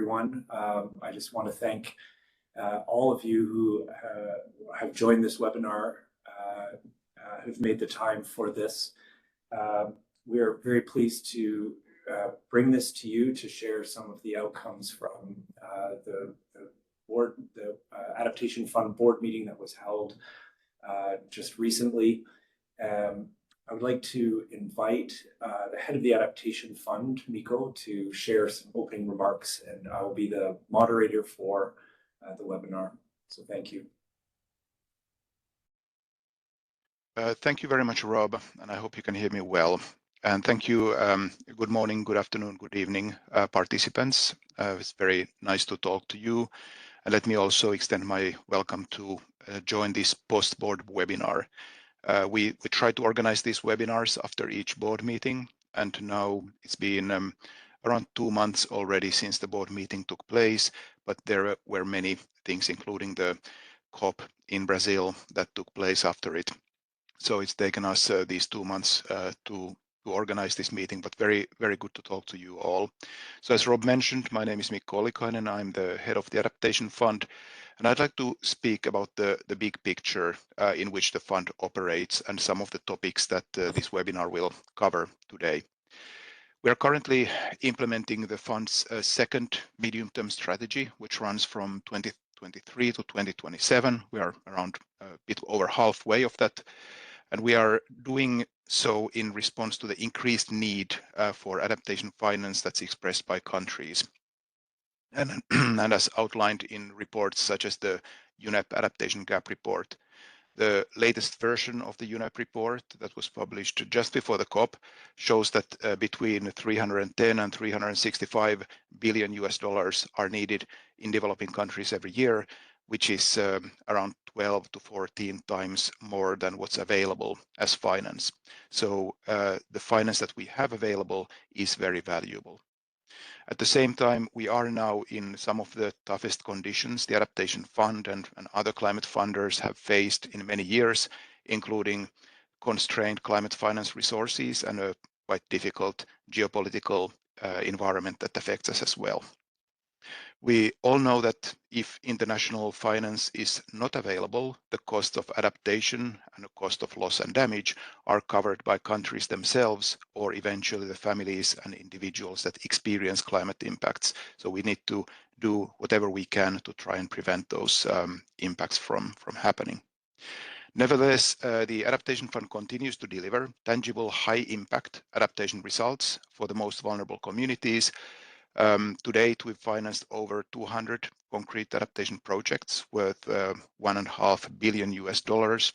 everyone. I just want to thank all of you who have joined this webinar, who've made the time for this. We're very pleased to bring this to you to share some of the outcomes from the Adaptation Fund Board meeting that was held just recently. I would like to invite the head of the Adaptation Fund, Mikko, to share some opening remarks, and I will be the moderator for the webinar. So thank you. Thank you very much, Rob, and I hope you can hear me well. And thank you. Good morning, good afternoon, good evening, participants. It's very nice to talk to you. And let me also extend my welcome to join this post-board webinar. We try to organize these webinars after each board meeting, and now it's been around 2 months already since the board meeting took place, but there were many things, including the COP in Brazil that took place after it. So it's taken us these 2 months to organize this meeting, but very, very good to talk to you all. So as Rob mentioned, my name is Mikko Ollikainen. I'm the head of the Adaptation Fund, and I'd like to speak about the big picture in which the fund operates and some of the topics that this webinar will cover today. We are currently implementing the fund's second medium-term strategy, which runs from 2023 to 2027. We are around a bit over halfway of that. And we are doing so in response to the increased need for adaptation finance that's expressed by countries. And as outlined in reports such as the UNEP Adaptation Gap Report. The latest version of the UNEP report that was published just before the COP shows that between 310 and 365 billion US dollars are needed in developing countries every year, which is around 12 to 14 times more than what's available as finance. So the finance that we have available is very valuable. At the same time, we are now in some of the toughest conditions the Adaptation Fund and other climate funders have faced in many years, including constrained climate finance resources and a quite difficult geopolitical environment that affects us as well. We all know that if international finance is not available, the cost of adaptation and the cost of loss and damage are covered by countries themselves or eventually the families and individuals that experience climate impacts. So we need to do whatever we can to try and prevent those impacts from happening. Nevertheless, the Adaptation Fund continues to deliver tangible high-impact adaptation results for the most vulnerable communities. To date, we've financed over 200 concrete adaptation projects worth $1.5 billion US dollars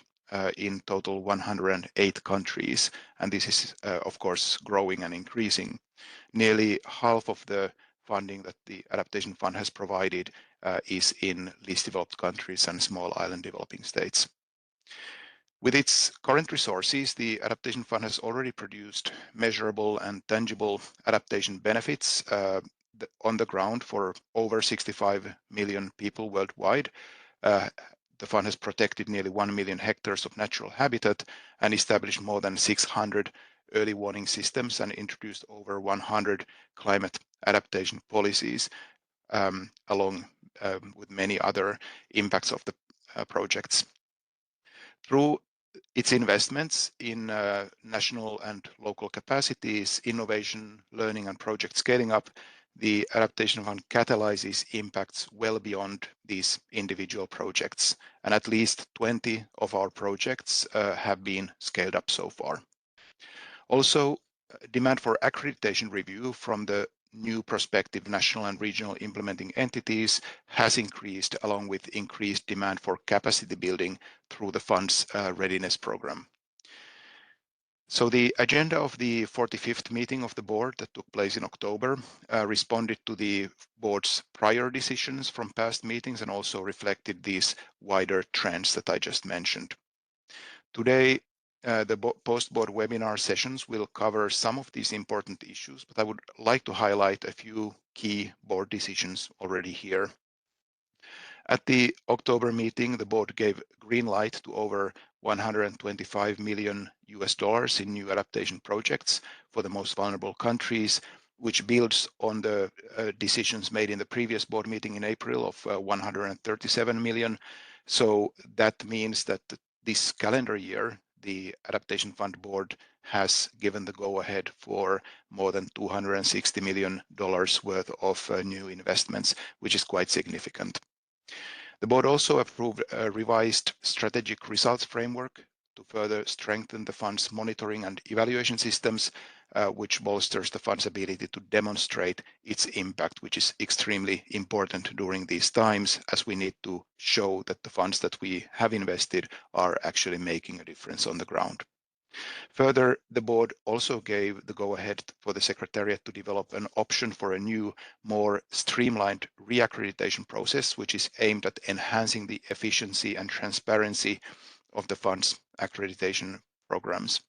in total 108 countries. And this is, of course, growing and increasing. Nearly half of the funding that the Adaptation Fund has provided is in least developed countries and small island developing states. With its current resources, the Adaptation Fund has already produced measurable and tangible adaptation benefits on the ground for over 65 million people worldwide. The fund has protected nearly 1 million hectares of natural habitat and established more than 600 early warning systems and introduced over 100 climate adaptation policies, along with many other impacts of the projects. Through its investments in national and local capacities, innovation, learning, and project scaling up, the Adaptation Fund catalyzes impacts well beyond these individual projects, and at least 20 of our projects have been scaled up so far. Also, demand for accreditation review from the new prospective national and regional implementing entities has increased, along with increased demand for capacity building through the fund's readiness program. So the agenda of the 45th meeting of the board that took place in October responded to the board's prior decisions from past meetings and also reflected these wider trends that I just mentioned. Today, the post-board webinar sessions will cover some of these important issues, but I would like to highlight a few key board decisions already here. At the October meeting, the board gave green light to over 125 million US dollars in new adaptation projects for the most vulnerable countries, which builds on the decisions made in the previous board meeting in April of 137 million. So that means that this calendar year, the Adaptation Fund Board has given the go-ahead for more than $260 million worth of new investments, which is quite significant. The board also approved a revised strategic results framework to further strengthen the fund's monitoring and evaluation systems, which bolsters the fund's ability to demonstrate its impact, which is extremely important during these times, as we need to show that the funds that we have invested are actually making a difference on the ground. Further, the board also gave the go-ahead for the Secretariat to develop an option for a new, more streamlined reaccreditation process, which is aimed at enhancing the efficiency and transparency of the fund's accreditation programs.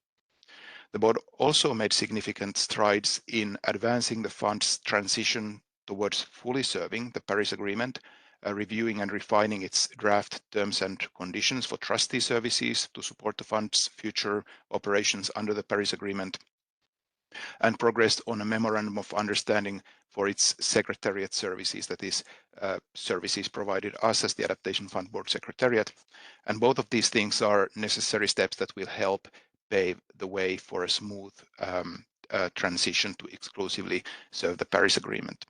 The board also made significant strides in advancing the fund's transition towards fully serving the Paris Agreement, reviewing and refining its draft terms and conditions for trustee services to support the fund's future operations under the Paris Agreement, and progressed on a memorandum of understanding for its Secretariat services, that is, services provided us as the Adaptation Fund Board Secretariat. And both of these things are necessary steps that will help pave the way for a smooth transition to exclusively serve the Paris Agreement.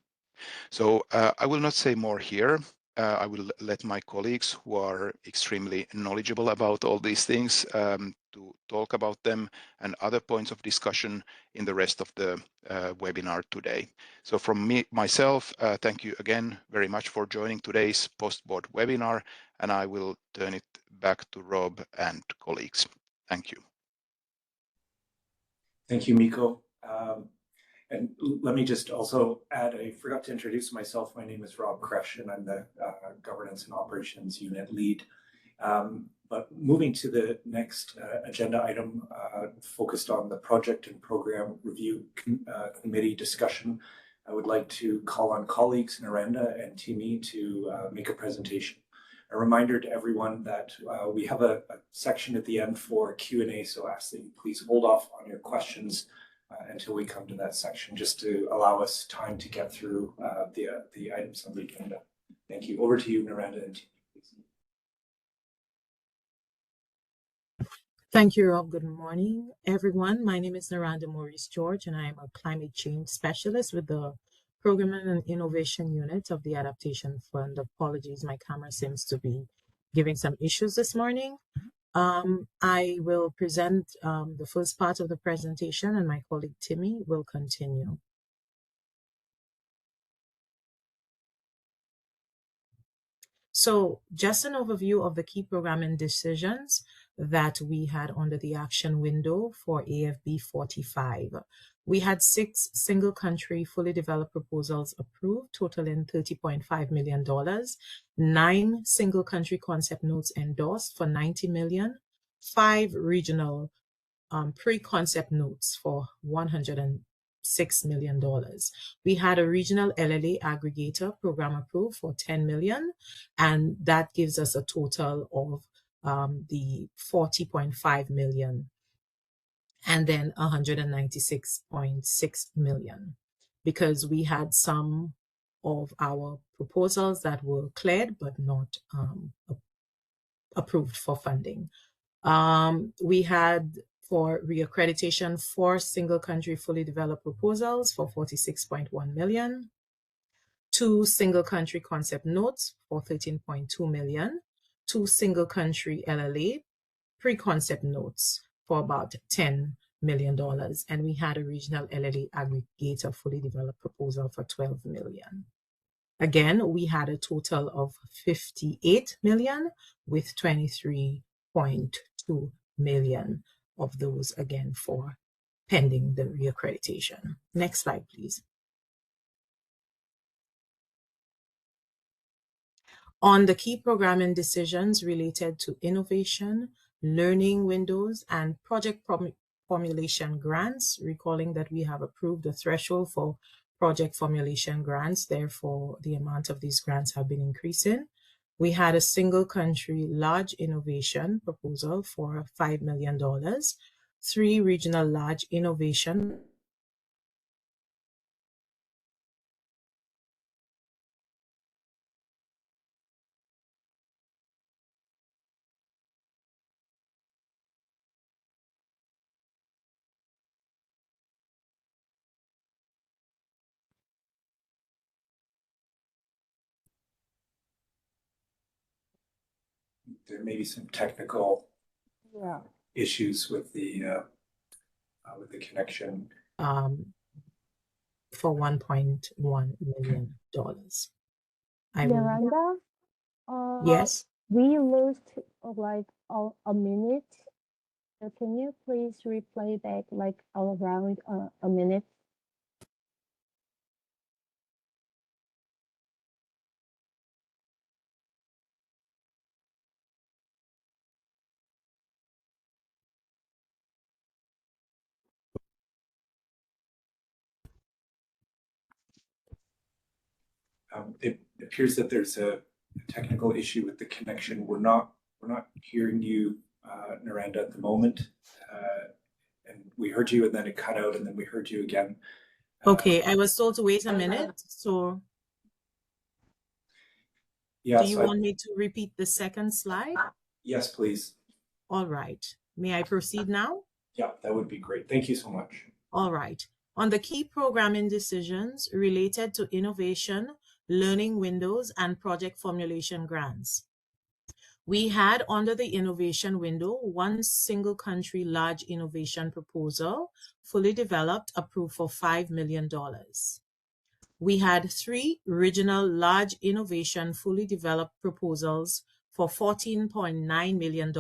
So I will not say more here. I will let my colleagues who are extremely knowledgeable about all these things to talk about them and other points of discussion in the rest of the webinar today. So from myself, thank you again very much for joining today's post-board webinar, and I will turn it back to Rob and colleagues. Thank you. Thank you, Mikko. And let me just also add, I forgot to introduce myself. My name is Rob Kresh, and I'm the Governance and Operations Unit Lead. But moving to the next agenda item focused on the Project and Program Review Committee discussion, I would like to call on colleagues Narendra and Timi to make a presentation. A reminder to everyone that we have a section at the end for Q&A, so I ask that you please hold off on your questions until we come to that section, just to allow us time to get through the items on the agenda. Thank you. Over to you, Narendra and Timi, please. Thank you, Rob. Good morning, everyone. My name is Narendra Maurice George, and I am a climate change specialist with the Programming and Innovation Unit of the Adaptation Fund. Apologies, my camera seems to be giving some issues this morning. I will present the first part of the presentation, and my colleague Timi will continue. So just an overview of the key programming decisions that we had under the action window for AFB 45. We had 6 single country fully developed proposals approved, totaling $30.5 million, 9 single country concept notes endorsed for $90 million, 5 regional pre-concept notes for $106 million. We had a regional LLA aggregator program approved for $10 million, and that gives us a total of the $40.5 million, and then $196.6 million, because we had some of our proposals that were cleared but not approved for funding. We had for reaccreditation 4 single country fully developed proposals for $46.1 million, 2 single country concept notes for $13.2 million, 2 single country LLA pre-concept notes for about $10 million, and we had a regional LLA aggregator fully developed proposal for $12 million. Again, we had a total of $58 million, with $23.2 million of those, again, for pending the reaccreditation. Next slide, please. On the key programming decisions related to innovation, learning windows, and project formulation grants, recalling that we have approved the threshold for project formulation grants, therefore the amount of these grants have been increasing. We had a single country large innovation proposal for $5 million, 3 regional large innovation there may be some technical Yeah. issues with the connection. For $1.1 million. I will, Miranda, yes. we lost like a minute. So can you please replay back like around a minute? It appears that there's a technical issue with the connection. We're not hearing you, Naranda, at the moment. And we heard you, and then it cut out, and then we heard you again. Okay, I was told to wait a minute. So Yeah. do you want me to repeat the second slide? Yes, please. All right. May I proceed now? Yeah, that would be great. Thank you so much. All right. On the key programming decisions related to innovation, learning windows, and project formulation grants. We had under the innovation window, one single country large innovation proposal, fully developed, approved for $5 million. We had 3 regional large innovation fully developed proposals for $14.9 million.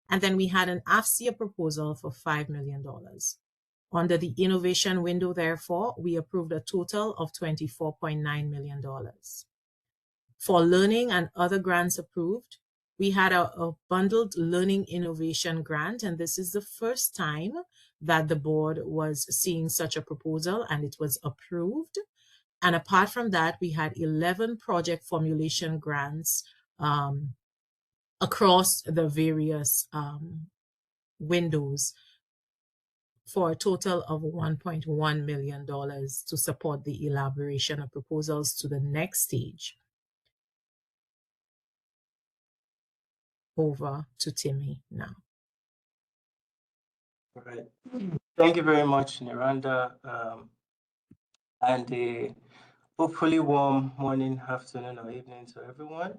And then we had an AFCIA proposal for $5 million. Under the innovation window, therefore, we approved a total of $24.9 million. For learning and other grants approved, we had a bundled learning innovation grant, and this is the first time that the board was seeing such a proposal, and it was approved. And apart from that, we had 11 project formulation grants across the various windows for a total of $1.1 million to support the elaboration of proposals to the next stage. Over to Timmy now. All right. Thank you very much, Naranda, and a hopefully warm morning, afternoon, or evening to everyone.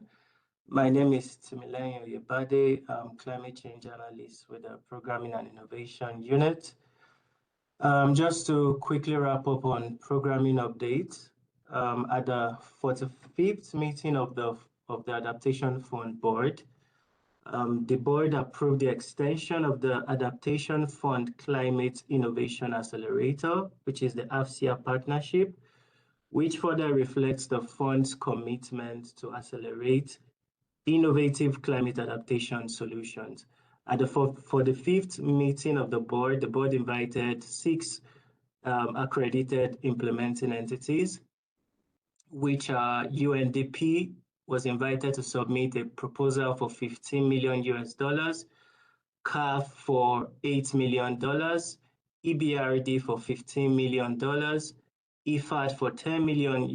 My name is Timileyin Oyebade. I'm climate change analyst with the Programming and Innovation Unit. Just to quickly wrap up on programming updates, at the 45th meeting of the Adaptation Fund Board, the board approved the extension of the Adaptation Fund Climate Innovation Accelerator, which is the AFCIA partnership, which further reflects the fund's commitment to accelerate innovative climate adaptation solutions. For the 5th meeting of the board invited 6 accredited implementing entities, which are UNDP was invited to submit a proposal for $15 million, CAF for $8 million, EBRD for $15 million, IFAD for $10 million,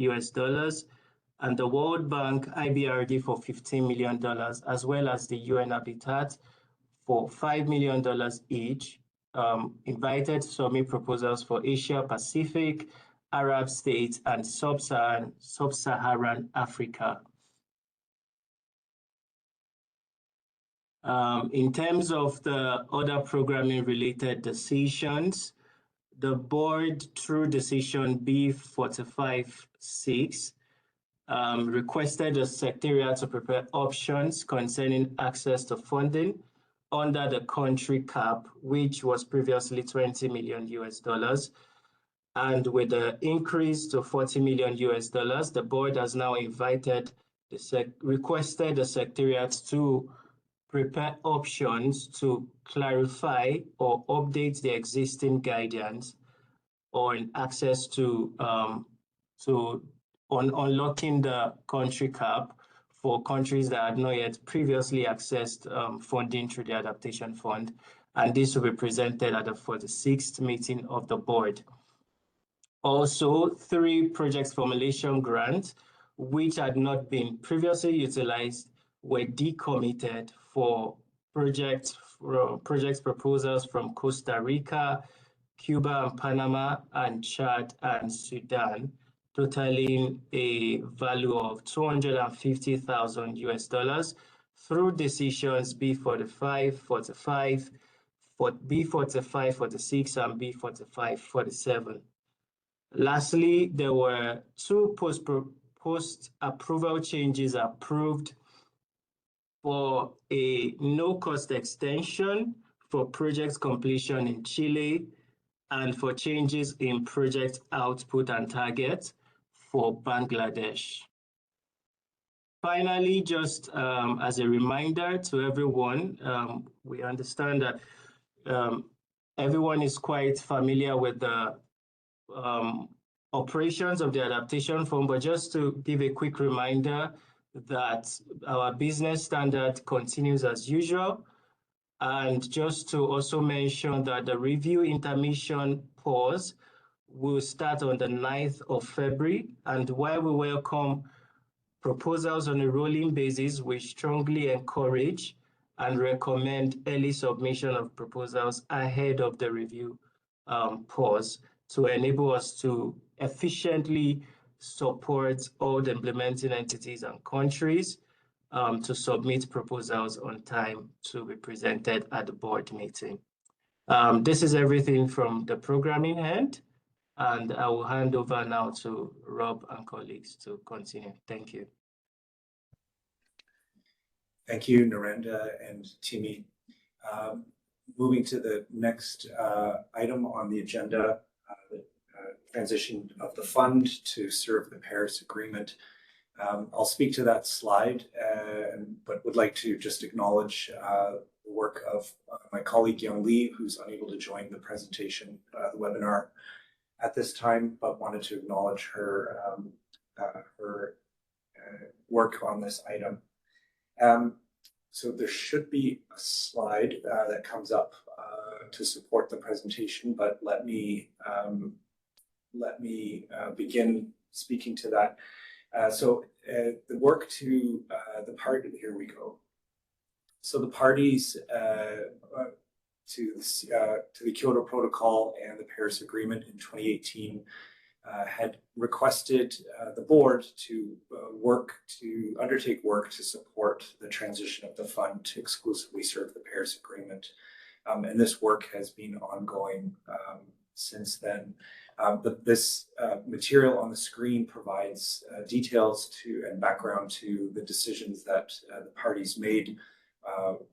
and the World Bank IBRD for $15 million, as well as the UN Habitat for $5 million each, invited to submit proposals for Asia Pacific, Arab states, and sub-Saharan Africa. In terms of the other programming related decisions, the board, through decision B45-6, requested the Secretariat to prepare options concerning access to funding under the country cap, which was previously $20 million. And with the increase to $40 million, the board has now requested the Secretariat to prepare options to clarify or update the existing guidance on access to unlocking the country cap for countries that had not yet previously accessed funding through the Adaptation Fund. And this will be presented at the 46th meeting of the board. Also, 3 project formulation grants, which had not been previously utilized, were decommitted for project proposals from Costa Rica, Cuba and Panama, and Chad and Sudan, totaling a value of $250,000 through decisions B45, 45, B45, 46, and B45, 47. Lastly, there were two post-approval changes approved for a no-cost extension for project completion in Chile and for changes in project output and target for Bangladesh. Finally, just as a reminder to everyone, we understand that everyone is quite familiar with the operations of the Adaptation Fund, but just to give a quick reminder that our business standard continues as usual. And just to also mention that the review intermission pause will start on the 9th of February. And while we welcome proposals on a rolling basis, we strongly encourage and recommend early submission of proposals ahead of the review pause to enable us to efficiently support all the implementing entities and countries to submit proposals on time to be presented at the board meeting. This is everything from the programming end, and I will hand over now to Rob and colleagues to continue. Thank you. Thank you, Narendra and Timi. Moving to the next item on the agenda, the transition of the fund to serve the Paris Agreement. I'll speak to that slide, but would like to just acknowledge the work of my colleague Young Lee, who's unable to join the presentation, the webinar at this time, but wanted to acknowledge her work on this item. So there should be a slide that comes up to support the presentation, but let me begin speaking to that. So the work to the party, here we go. So the parties to the Kyoto Protocol and the Paris Agreement in 2018 had requested the board to undertake work to support the transition of the fund to exclusively serve the Paris Agreement. And this work has been ongoing since then. This material on the screen provides details to and background to the decisions that the parties made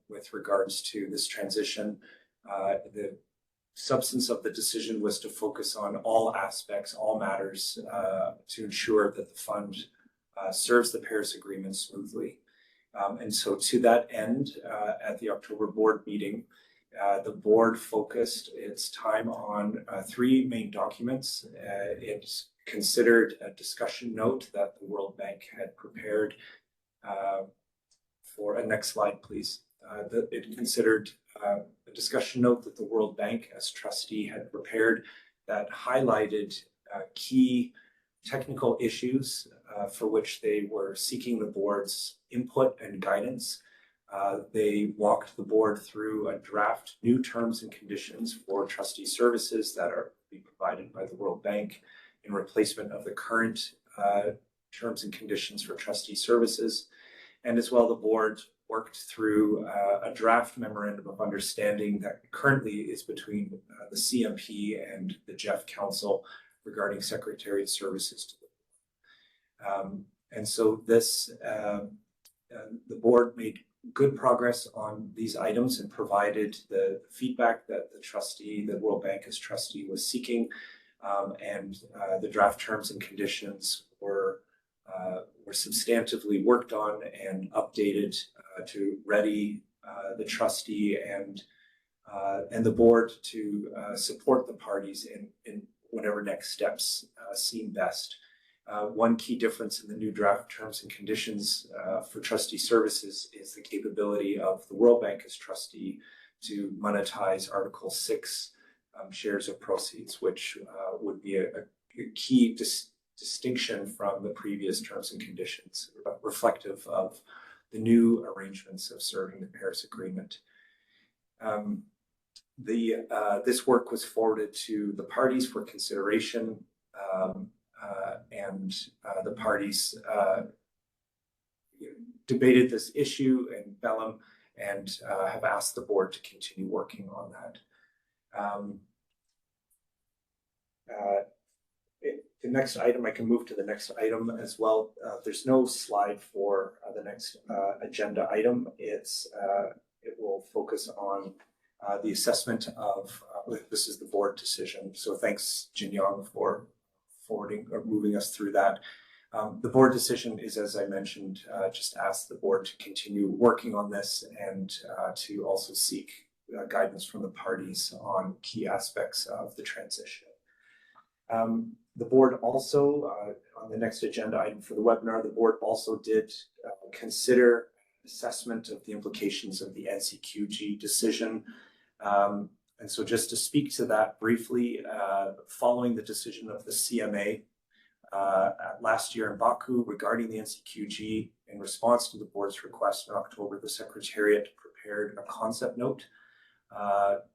with regards to this transition. The substance of the decision was to focus on all aspects, all matters, to ensure that the fund serves the Paris Agreement smoothly. And so to that end, at the October board meeting, the board focused its time on three main documents. It considered a discussion note that the World Bank had prepared for a next slide, please. It considered a discussion note that the World Bank as trustee had prepared that highlighted key technical issues for which they were seeking the board's input and guidance. They walked the board through a draft new terms and conditions for trustee services that are being provided by the World Bank in replacement of the current terms and conditions for trustee services. And as well, the board worked through a draft memorandum of understanding that currently is between the CMP and the GEF Council regarding Secretariat services to the board. And so this, the board made good progress on these items and provided the feedback that the World Bank as trustee was seeking, and the draft terms and conditions were substantively worked on and updated to ready the trustee and the board to support the parties in whatever next steps seem best. One key difference in the new draft terms and conditions for trustee services is the capability of the World Bank as trustee to monetize Article 6 shares of proceeds, which would be a key distinction from the previous terms and conditions, reflective of the new arrangements of serving the Paris Agreement. This work was forwarded to the parties for consideration, and the parties debated this issue in Bellum and have asked the board to continue working on that. The next item, I can move to the next item as well. There's no slide for the next agenda item. It will focus on the assessment of, this is the board decision. So thanks, Jin Young, for forwarding or moving us through that. The board decision is, as I mentioned, just ask the board to continue working on this and to also seek guidance from the parties on key aspects of the transition. The board also, on the next agenda item for the webinar, the board also did consider assessment of the implications of the NCQG decision. And so just to speak to that briefly, following the decision of the CMA last year in Baku regarding the NCQG, in response to the board's request in October, the Secretariat prepared a concept note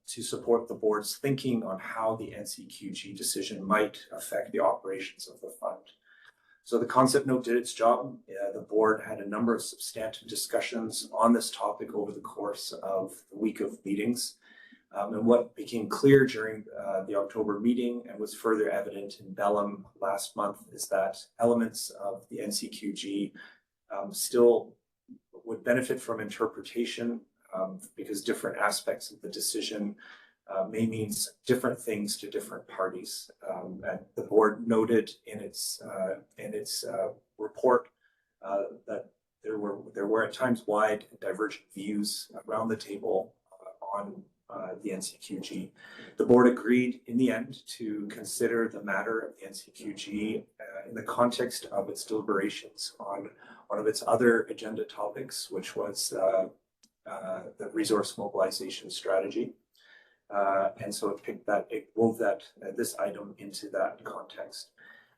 to support the board's thinking on how the NCQG decision might affect the operations of the fund. So the concept note did its job. The board had a number of substantive discussions on this topic over the course of the week of meetings. And what became clear during the October meeting and was further evident in Bellum last month is that elements of the NCQG still would benefit from interpretation because different aspects of the decision may mean different things to different parties. And the board noted in its report that there were at times wide and divergent views around the table on the NCQG. The board agreed in the end to consider the matter of the NCQG in the context of its deliberations on one of its other agenda topics, which was the resource mobilization strategy. And so it wove this item into that context.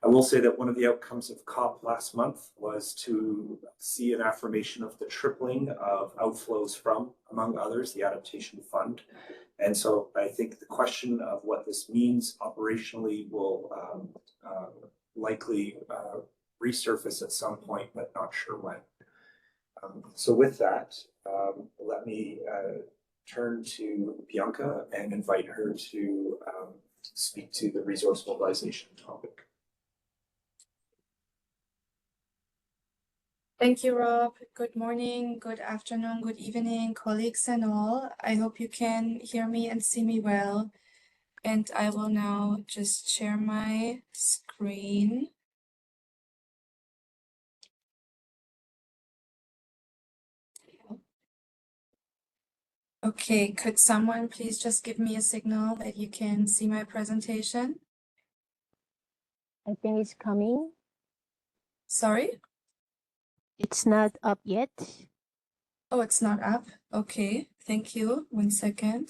I will say that one of the outcomes of COP last month was to see an affirmation of the tripling of outflows from, among others, the Adaptation Fund. And so I think the question of what this means operationally will likely resurface at some point, but not sure when. So with that, let me turn to Bianca and invite her to speak to the resource mobilization topic. Thank you, Rob. Good morning, good afternoon, good evening, colleagues and all. I hope you can hear me and see me well. And I will now just share my screen. Okay, could someone please just give me a signal that you can see my presentation? I think it's coming. Sorry? It's not up yet. Oh, it's not up. Okay, thank you. 1 second.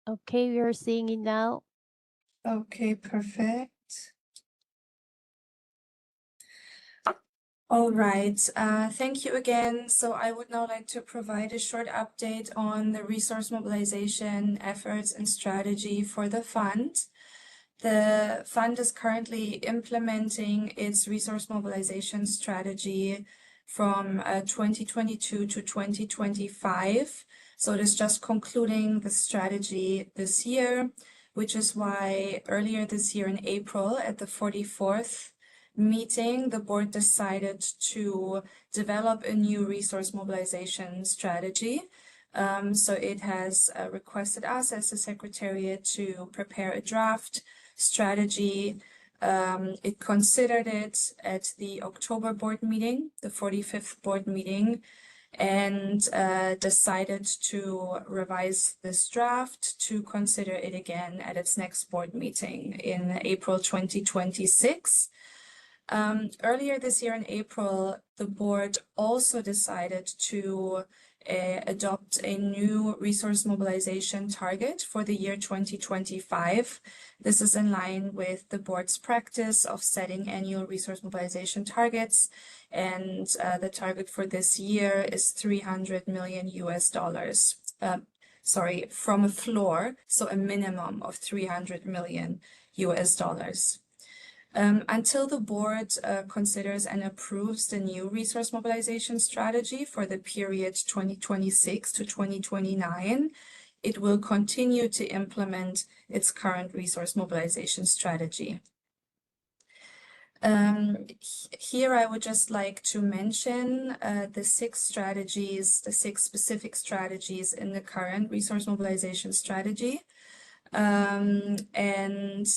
Okay, we are seeing it now. Okay, perfect. All right, thank you again. So I would now like to provide a short update on the resource mobilization efforts and strategy for the fund. The fund is currently implementing its resource mobilization strategy from 2022 to 2025. So it is just concluding the strategy this year, which is why earlier this year in April at the 44th meeting, the board decided to develop a new resource mobilization strategy. So it has requested us as the Secretariat to prepare a draft strategy. It considered it at the October board meeting, the 45th board meeting, and decided to revise this draft to consider it again at its next board meeting in April 2026. Earlier this year in April, the board also decided to adopt a new resource mobilization target for the year 2025. This is in line with the board's practice of setting annual resource mobilization targets, and the target for this year is $300 million US. Sorry, from a floor, so a minimum of $300 million US. Until the board considers and approves the new resource mobilization strategy for the period 2026 to 2029, it will continue to implement its current resource mobilization strategy. Here I would just like to mention the six specific strategies in the current resource mobilization strategy, and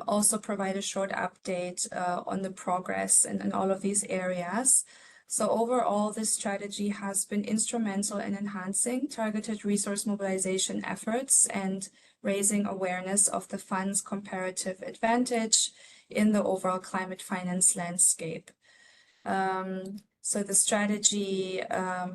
also provide a short update on the progress in all of these areas. So overall, this strategy has been instrumental in enhancing targeted resource mobilization efforts and raising awareness of the fund's comparative advantage in the overall climate finance landscape. So the strategy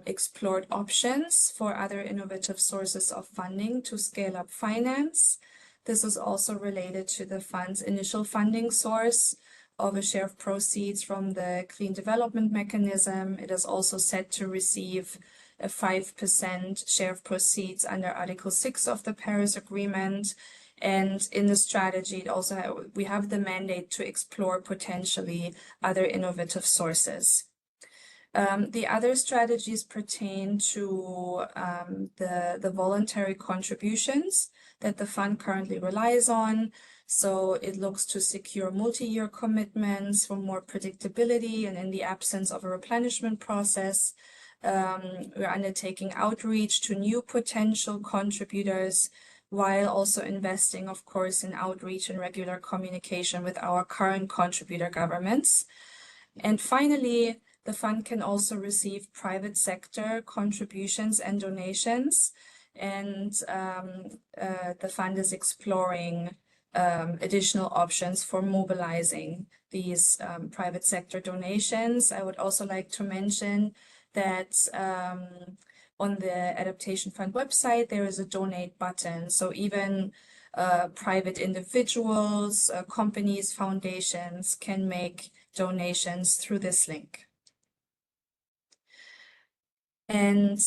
explored options for other innovative sources of funding to scale up finance. This is also related to the fund's initial funding source of a share of proceeds from the Clean Development Mechanism. It is also set to receive a 5% share of proceeds under Article 6 of the Paris Agreement. And in the strategy, we have the mandate to explore potentially other innovative sources. The other strategies pertain to the voluntary contributions that the fund currently relies on. So it looks to secure multi-year commitments for more predictability, and in the absence of a replenishment process, we're undertaking outreach to new potential contributors, while also investing, of course, in outreach and regular communication with our current contributor governments. And finally, the fund can also receive private sector contributions and donations, and the fund is exploring additional options for mobilizing these private sector donations. I would also like to mention that on the Adaptation Fund website, there is a donate button. So even private individuals, companies, foundations can make donations through this link. And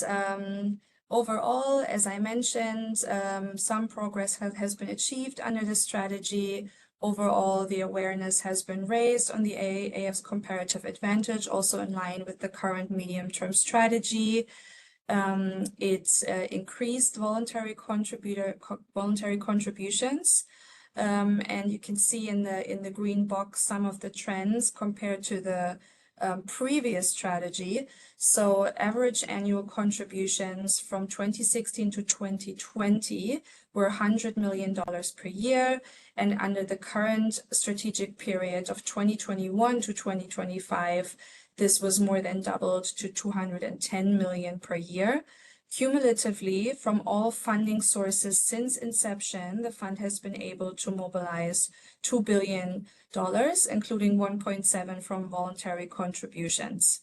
overall, as I mentioned, some progress has been achieved under the strategy. Overall, the awareness has been raised on the AF's comparative advantage, also in line with the current medium-term strategy. It's increased voluntary contributions, and you can see in the green box some of the trends compared to the previous strategy. So average annual contributions from 2016 to 2020 were $100 million per year, and under the current strategic period of 2021 to 2025, this was more than doubled to $210 million per year. Cumulatively, from all funding sources since inception, the fund has been able to mobilize $2 billion, including 1.7 from voluntary contributions.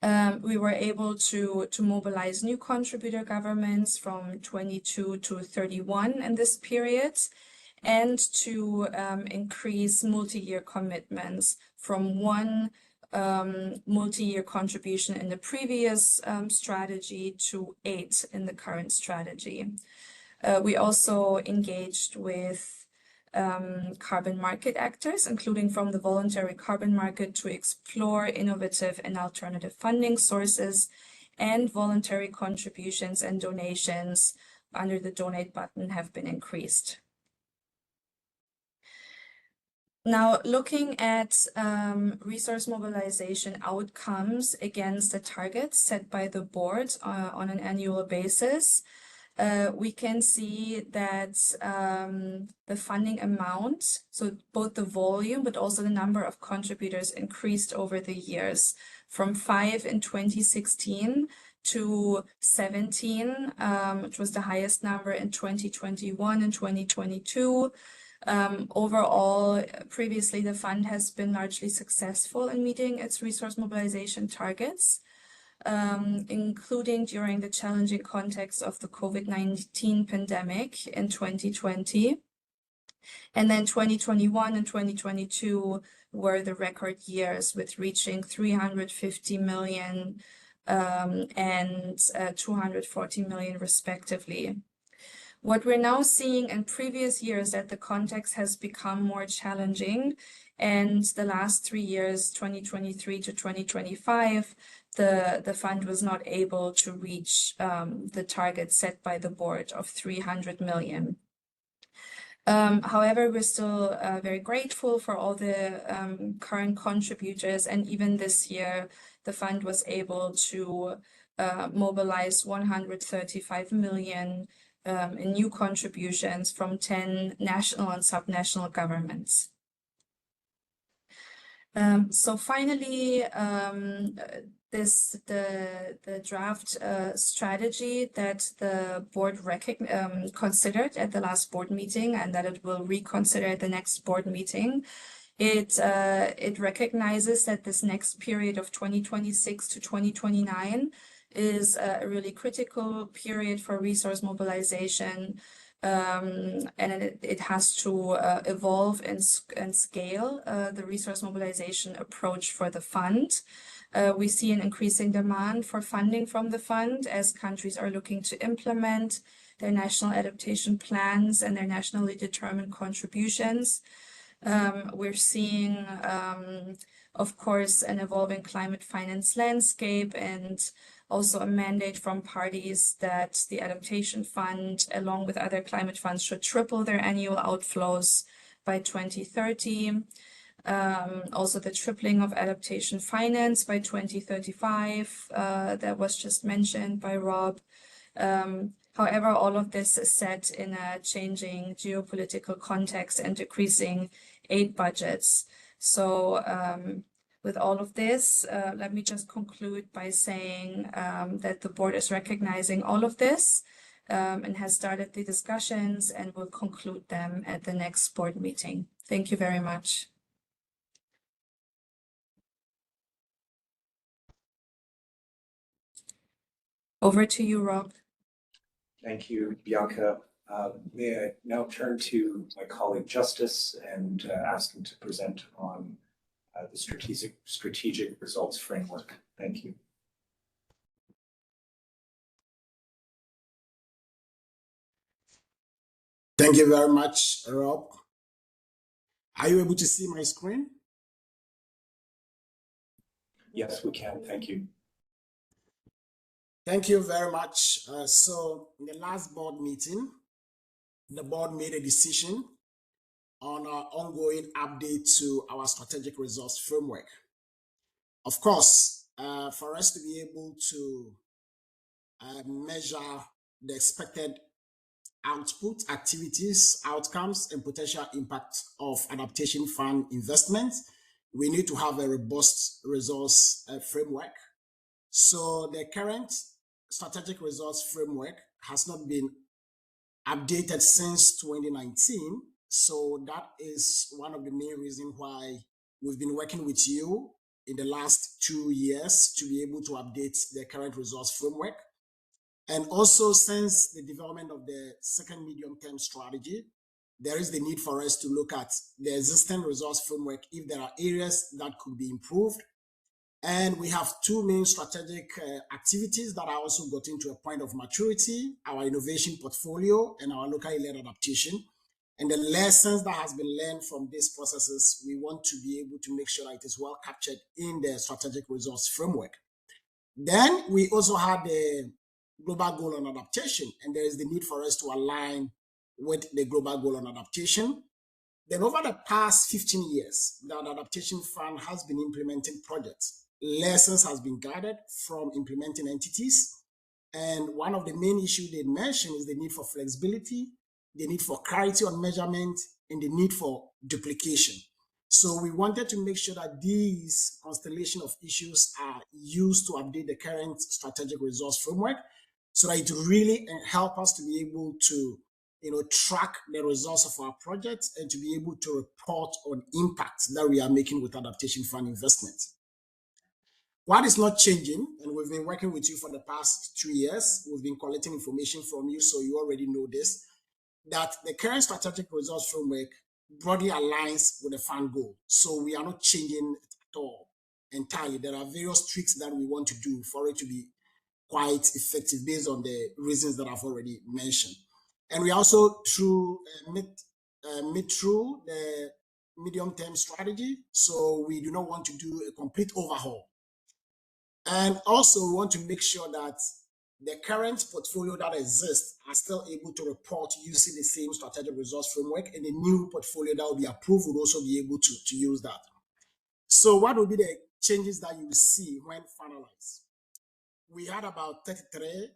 We were able to mobilize new contributor governments from 22 to 31 in this period, and to increase multi-year commitments from one multi-year contribution in the previous strategy to 8 in the current strategy. We also engaged with carbon market actors, including from the voluntary carbon market, to explore innovative and alternative funding sources, and voluntary contributions and donations under the donate button have been increased. Now, looking at resource mobilization outcomes against the targets set by the board on an annual basis, we can see that the funding amount, so both the volume but also the number of contributors, increased over the years from 5 in 2016 to 17, which was the highest number in 2021 and 2022. Overall, previously, the fund has been largely successful in meeting its resource mobilization targets. including during the challenging context of the COVID-19 pandemic in 2020. And then 2021 and 2022 were the record years, with reaching 350 million and 240 million respectively. What we're now seeing in previous years that the context has become more challenging, and the last 3 years, 2023 to 2025, the fund was not able to reach the target set by the board of 300 million. However, we're still very grateful for all the current contributors, and even this year, the fund was able to mobilize 135 million in new contributions from 10 national and subnational governments. So finally, the draft strategy that the board considered at the last board meeting, and that it will reconsider at the next board meeting. It recognizes that this next period of 2026 to 2029 is a really critical period for resource mobilization, and it has to evolve and scale the resource mobilization approach for the fund. We see an increasing demand for funding from the fund as countries are looking to implement their national adaptation plans and their nationally determined contributions. We're seeing, of course, an evolving climate finance landscape, and also a mandate from parties that the Adaptation Fund, along with other climate funds, should triple their annual outflows by 2030. Also the tripling of adaptation finance by 2035, that was just mentioned by Rob. However, all of this is set in a changing geopolitical context and decreasing aid budgets. So with all of this, let me just conclude by saying that the board is recognizing all of this and has started the discussions and will conclude them at the next board meeting. Thank you very much. Over to you, Rob. Thank you, Bianca. May I now turn to my colleague Justice and ask him to present on the strategic results framework. Thank you. Thank you very much, Rob. Are you able to see my screen? Yes, we can. Thank you. Thank you very much. So in the last board meeting, the board made a decision on our ongoing update to our strategic results framework. Of course, for us to be able to measure the expected output, activities, outcomes, and potential impact of adaptation fund investment, we need to have a robust results framework. So the current strategic results framework has not been updated since 2019. So that is one of the main reasons why we've been working with you in the last 2 years to be able to update the current results framework. And also, since the development of the second medium-term strategy, there is the need for us to look at the existing results framework if there are areas that could be improved. And we have 2 main strategic activities that are also gotten to a point of maturity: our innovation portfolio and our locally led adaptation. And the lessons that has been learned from these processes, we want to be able to make sure that it is well captured in the strategic results framework. Then we also have the global goal on adaptation, and there is the need for us to align with the global goal on adaptation. Then over the past 15 years, the Adaptation Fund has been implementing projects. Lessons has been gathered from implementing entities. And one of the main issues they mentioned is the need for flexibility, the need for clarity on measurement, and the need for duplication. So we wanted to make sure that these constellation of issues are used to update the current strategic results framework so that it really help us to be able to track the results of our projects and to be able to report on impact that we are making with Adaptation Fund investment. What is not changing, and we've been working with you for the past 2 years, we've been collecting information from you, so you already know this, that the current strategic results framework broadly aligns with the fund goal. So we are not changing it at all entirely. There are various tweaks that we want to do for it to be quite effective based on the reasons that I've already mentioned. And we also through through the medium-term strategy. So we do not want to do a complete overhaul. And also we want to make sure that the current portfolio that exists are still able to report using the same strategic results framework, and the new portfolio that will be approved will also be able to use that. So what will be the changes that you will see when finalized? We had about 33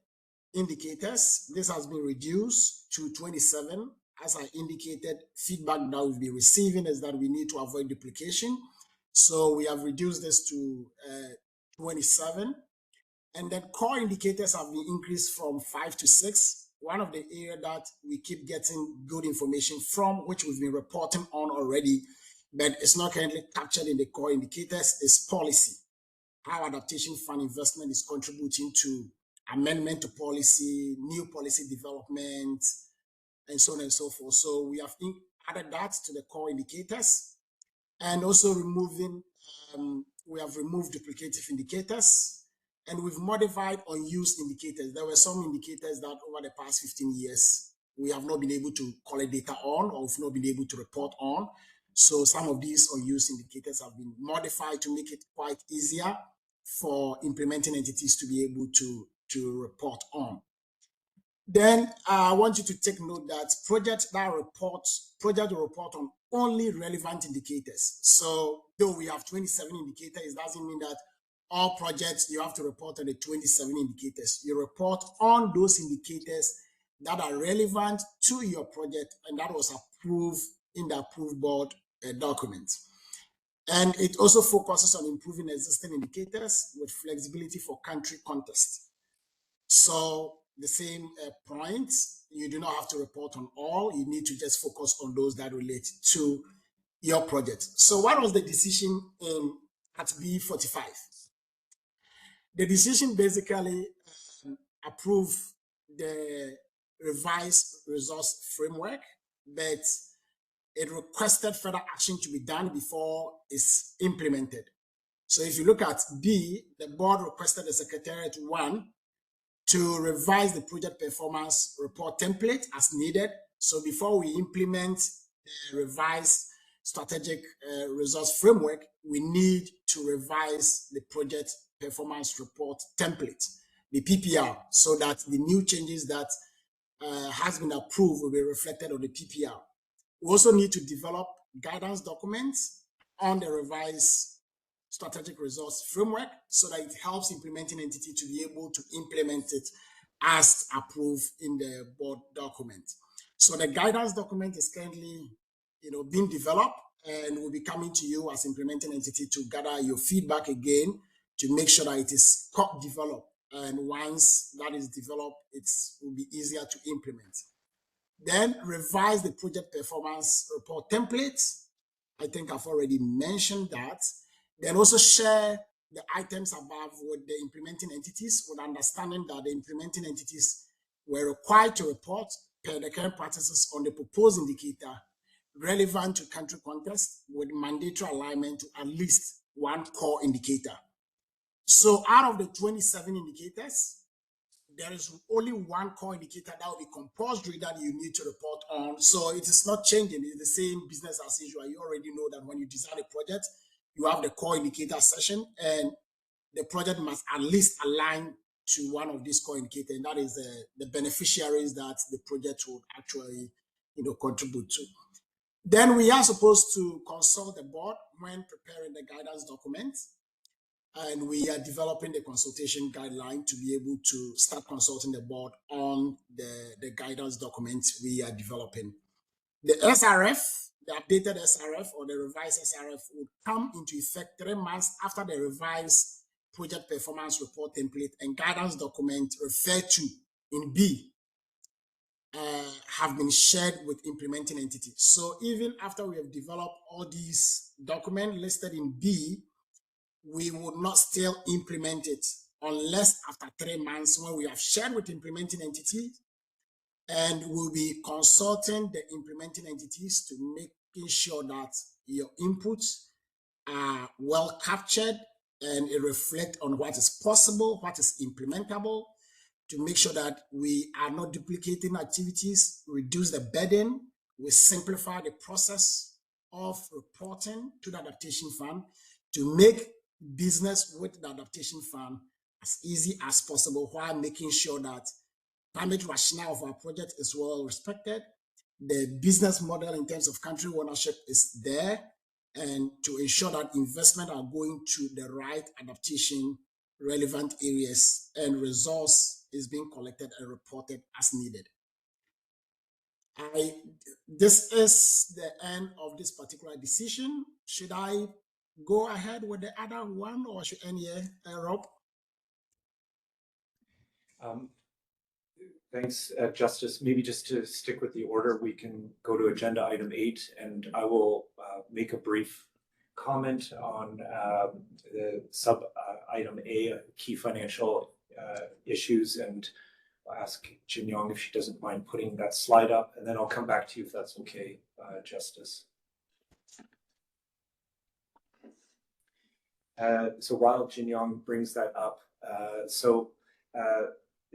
indicators. This has been reduced to 27. As I indicated, feedback that we'll be receiving is that we need to avoid duplication. So we have reduced this to 27. And then core indicators have been increased from 5 to 6. One of the areas that we keep getting good information from, which we've been reporting on already, but it's not currently captured in the core indicators, is policy. How adaptation fund investment is contributing to amendment to policy, new policy development, and so on and so forth. So we have added that to the core indicators, and also we have removed duplicative indicators, and we've modified unused indicators. There were some indicators that over the past 15 years, we have not been able to collect data on, or we've not been able to report on. So some of these unused indicators have been modified to make it quite easier for implementing entities to be able to report on. Then I want you to take note that project will report on only relevant indicators. So though we have 27 indicators, it doesn't mean that all projects you have to report on the 27 indicators. You report on those indicators that are relevant to your project and that was approved in the approved board document. And it also focuses on improving existing indicators with flexibility for country context. So the same point, you do not have to report on all, you need to just focus on those that relate to your project. So what was the decision at B45? The decision basically approved the revised resource framework, but it requested further action to be done before it's implemented. So if you look at B, the board requested the Secretariat 1 to revise the project performance report template as needed. So before we implement the revised strategic resource framework, we need to revise the project performance report template, the PPR, so that the new changes that has been approved will be reflected on the PPR. We also need to develop guidance documents on the revised strategic resource framework so that it helps implementing entity to be able to implement it as approved in the board document. So the guidance document is currently being developed and will be coming to you as implementing entity to gather your feedback again to make sure that it is developed. And once that is developed, it will be easier to implement. Then revise the project performance report templates. I think I've already mentioned that. Then also share the items above with the implementing entities with understanding that the implementing entities were required to report per the current practices on the proposed indicator relevant to country context with mandatory alignment to at least one core indicator. So out of the 27 indicators, there is only one core indicator that will be compulsory that you need to report on. So it is not changing. It's the same business as usual. You already know that when you design a project, you have the core indicator session and the project must at least align to one of these core indicators, and that is the beneficiaries that the project would actually contribute to. Then we are supposed to consult the board when preparing the guidance document. And we are developing the consultation guideline to be able to start consulting the board on the guidance documents we are developing. The SRF, the updated SRF or the revised SRF would come into effect 3 months after the revised project performance report template and guidance document referred to in B have been shared with implementing entities. So even after we have developed all these documents listed in B, we would not still implement it unless after 3 months when we have shared with implementing entities, and we'll be consulting the implementing entities to making sure that your inputs are well captured and it reflects on what is possible, what is implementable, to make sure that we are not duplicating activities, reduce the burden, we simplify the process of reporting to the Adaptation Fund to make business with the Adaptation Fund as easy as possible, while making sure that climate rationale of our project is well respected, the business model in terms of country ownership is there, and to ensure that investment are going to the right adaptation relevant areas and resource is being collected and reported as needed. This is the end of this particular decision. Should I go ahead with the other one, or should I end here, Rob? Thanks, Justice. Maybe just to stick with the order, we can go to agenda item 8, and I will make a brief comment on the sub item A, key financial issues, and I'll ask Jin Yong if she doesn't mind putting that slide up, and then I'll come back to you if that's okay, Justice. So while Jin Yong brings that up,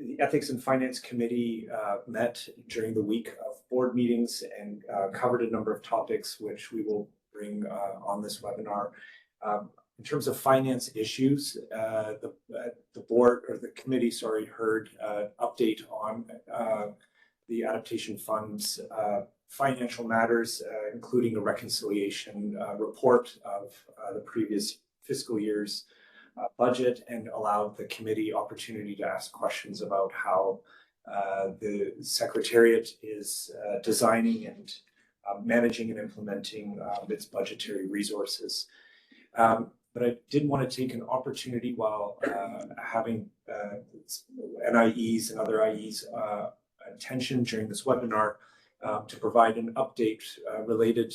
the Ethics and Finance Committee met during the week of board meetings and covered a number of topics which we will bring on this webinar. In terms of finance issues, the board, or the committee, sorry, heard an update on the Adaptation Fund's financial matters, including a reconciliation report of the previous fiscal year's budget, and allowed the committee opportunity to ask questions about how the Secretariat is designing and managing and implementing its budgetary resources. But I did want to take an opportunity while having NIE's and other IE's attention during this webinar to provide an update related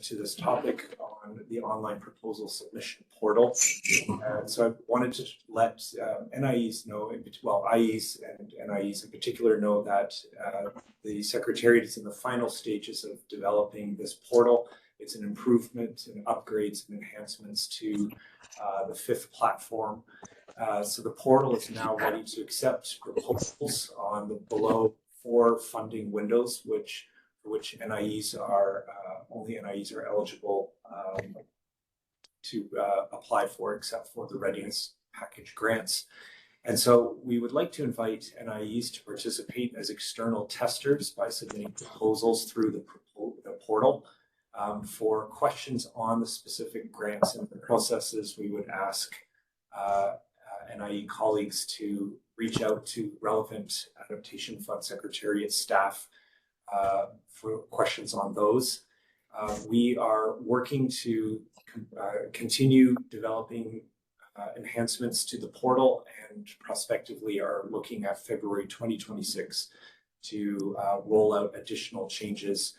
to this topic on the online proposal submission portal. So I wanted to let NIEs know, well, IEs and NIEs in particular, know that the Secretariat is in the final stages of developing this portal. It's an improvement and upgrades and enhancements to the 5th platform. So the portal is now ready to accept proposals on the below 4 funding windows, for which NIEs are only NIEs are eligible to apply for, except for the readiness package grants. And so we would like to invite NIEs to participate as external testers by submitting proposals through the portal. For questions on the specific grants and the processes, we would ask NIE colleagues to reach out to relevant Adaptation Fund Secretariat staff for questions on those. We are working to continue developing enhancements to the portal, and prospectively are looking at February 2026 to roll out additional changes,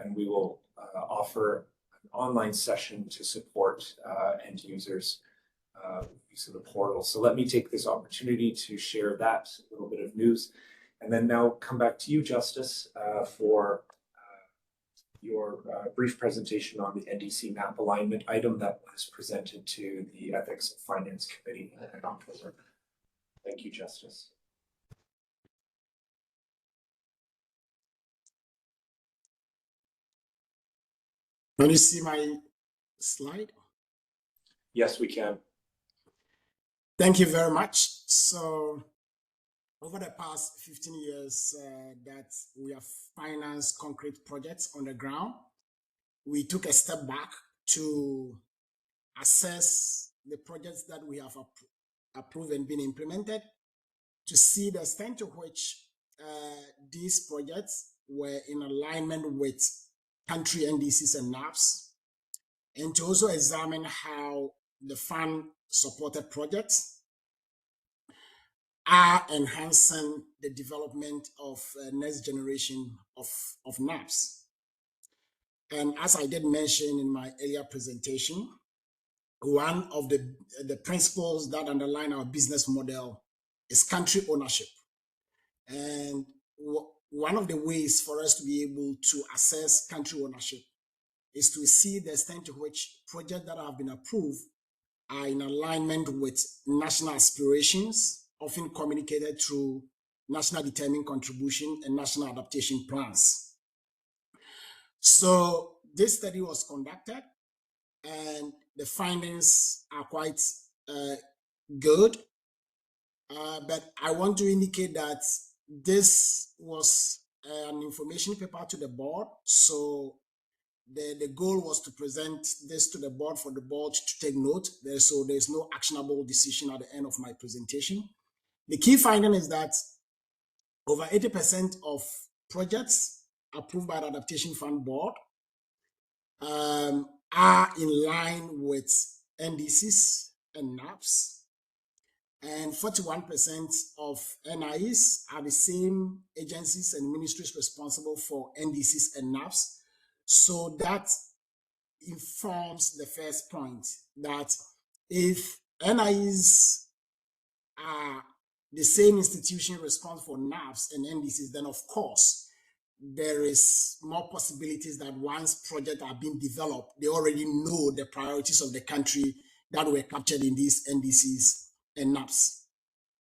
and we will offer an online session to support end users use of the portal. So let me take this opportunity to share that little bit of news, and then now come back to you, Justice, for your brief presentation on the NDC map alignment item that was presented to the Ethics and Finance Committee in October. Thank you, Justice. Can you see my slide? Yes, we can. Thank you very much. So over the past 15 years that we have financed concrete projects on the ground, we took a step back to assess the projects that we have approved and been implemented, to see the extent to which these projects were in alignment with country NDCs and NAPs, and to also examine how the fund supported projects are enhancing the development of next generation of NAPs. And as I did mention in my earlier presentation, one of the principles that underline our business model is country ownership. And one of the ways for us to be able to assess country ownership is to see the extent to which projects that have been approved are in alignment with national aspirations, often communicated through national determined contribution and national adaptation plans. So this study was conducted, and the findings are quite good. But I want to indicate that this was an information paper to the board. So the goal was to present this to the board for the board to take note. So there's no actionable decision at the end of my presentation. The key finding is that over 80% of projects approved by the Adaptation Fund Board are in line with NDCs and NAPs. And 41% of NIEs are the same agencies and ministries responsible for NDCs and NAPs. So that informs the first point, that if NIEs are the same institution responsible for NAPs and NDCs, then of course, there is more possibilities that once projects are being developed, they already know the priorities of the country that were captured in these NDCs and NAPs.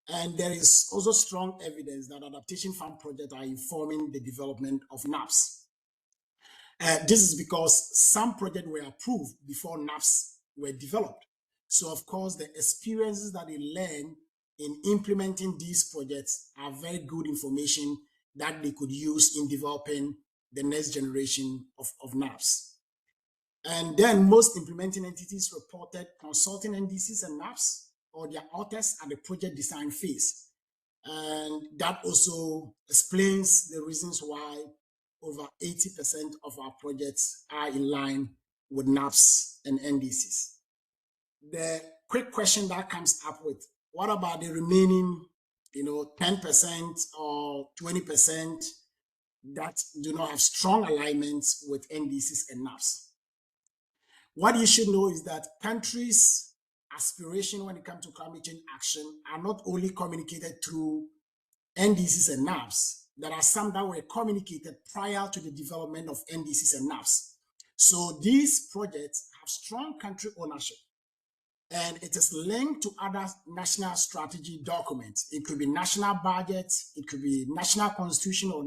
And there is also strong evidence that adaptation fund projects are informing the development of NAPs. This is because some projects were approved before NAPs were developed. So of course, the experiences that they learn in implementing these projects are very good information that they could use in developing the next generation of NAPs. And then most implementing entities reported consulting NDCs and NAPs or their authors at the project design phase. And that also explains the reasons why over 80% of our projects are in line with NAPs and NDCs. The quick question that comes up with, what about the remaining 10% or 20% that do not have strong alignments with NDCs and NAPs? What you should know is that countries' aspiration when it comes to climate change action are not only communicated through NDCs and NAPs. There are some that were communicated prior to the development of NDCs and NAPs. So these projects have strong country ownership, and it is linked to other national strategy documents. It could be national budgets, it could be national constitution or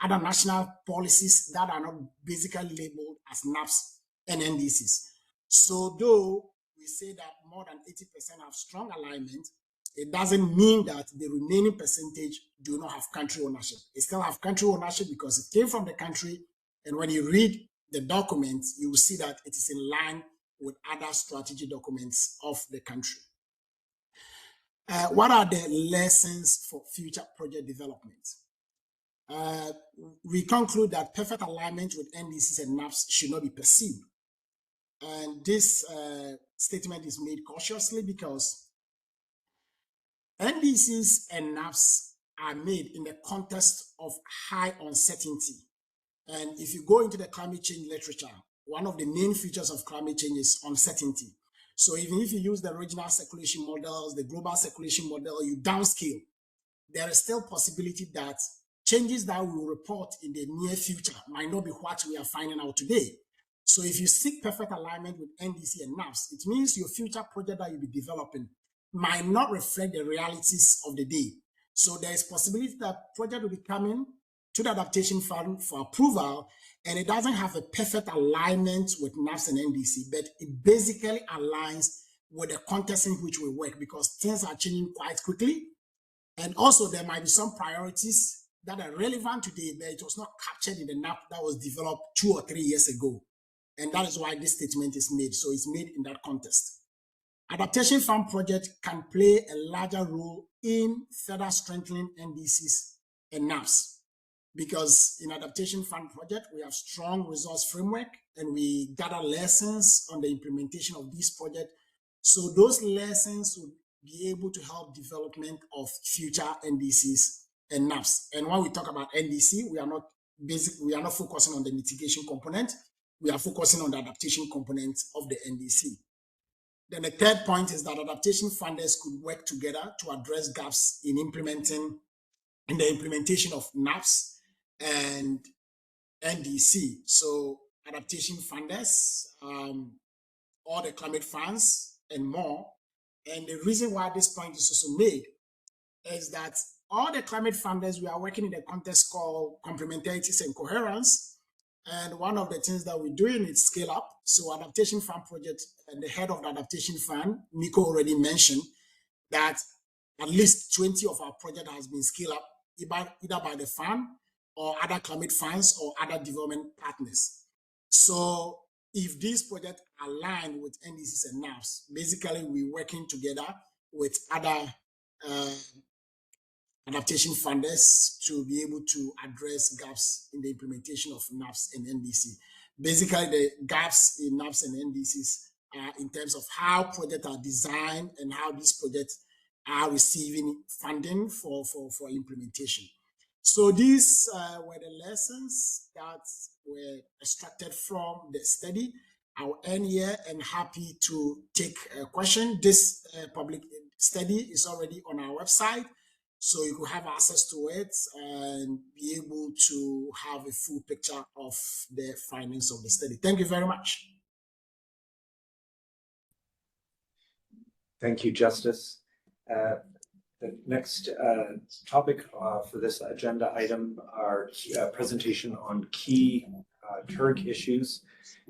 other national policies that are not basically labeled as NAPs and NDCs. So though we say that more than 80% have strong alignment, it doesn't mean that the remaining percentage do not have country ownership. It still have country ownership because it came from the country, and when you read the documents, you will see that it is in line with other strategy documents of the country. What are the lessons for future project development? We conclude that perfect alignment with NDCs and NAPs should not be pursued. And this statement is made cautiously because NDCs and NAPs are made in the context of high uncertainty. And if you go into the climate change literature, one of the main features of climate change is uncertainty. So even if you use the regional circulation models, the global circulation model, you downscale, there is still possibility that changes that we will report in the near future might not be what we are finding out today. So if you seek perfect alignment with NDC and NAPs, it means your future project that you'll be developing might not reflect the realities of the day. So there is possibility that project will be coming to the Adaptation Fund for approval, and it doesn't have a perfect alignment with NAPs and NDC, but it basically aligns with the context in which we work, because things are changing quite quickly. And also there might be some priorities that are relevant today, but it was not captured in the NAP that was developed 2 or 3 years ago. And that is why this statement is made. So it's made in that context. Adaptation Fund project can play a larger role in further strengthening NDCs and NAPs, because in Adaptation Fund project, we have strong resource framework and we gather lessons on the implementation of this project. So those lessons will be able to help development of future NDCs and NAPs. And when we talk about NDC, we are not focusing on the mitigation component. We are focusing on the adaptation component of the NDC. Then the third point is that adaptation funders could work together to address gaps in the implementation of NAPS and NDC. So adaptation funders, all the climate funds, and more. And the reason why this point is also made is that all the climate funders, we are working in a context called complementarities and coherence. And one of the things that we're doing is scale up. So Adaptation Fund Project and the head of the Adaptation Fund, Nico, already mentioned that at least 20 of our project has been scaled up either by the fund or other climate funds or other development partners. So if these projects align with NDCs and NAPs, basically we're working together with other adaptation funders to be able to address gaps in the implementation of NAPs and NDC. Basically, the gaps in NAPs and NDCs are in terms of how projects are designed and how these projects are receiving funding for implementation. So these were the lessons that were extracted from the study. I'll end here and happy to take a question. This public study is already on our website, so you could have access to it and be able to have a full picture of the findings of the study. Thank you very much. Thank you, Justice. The next topic for this agenda item are presentation on key TURG issues.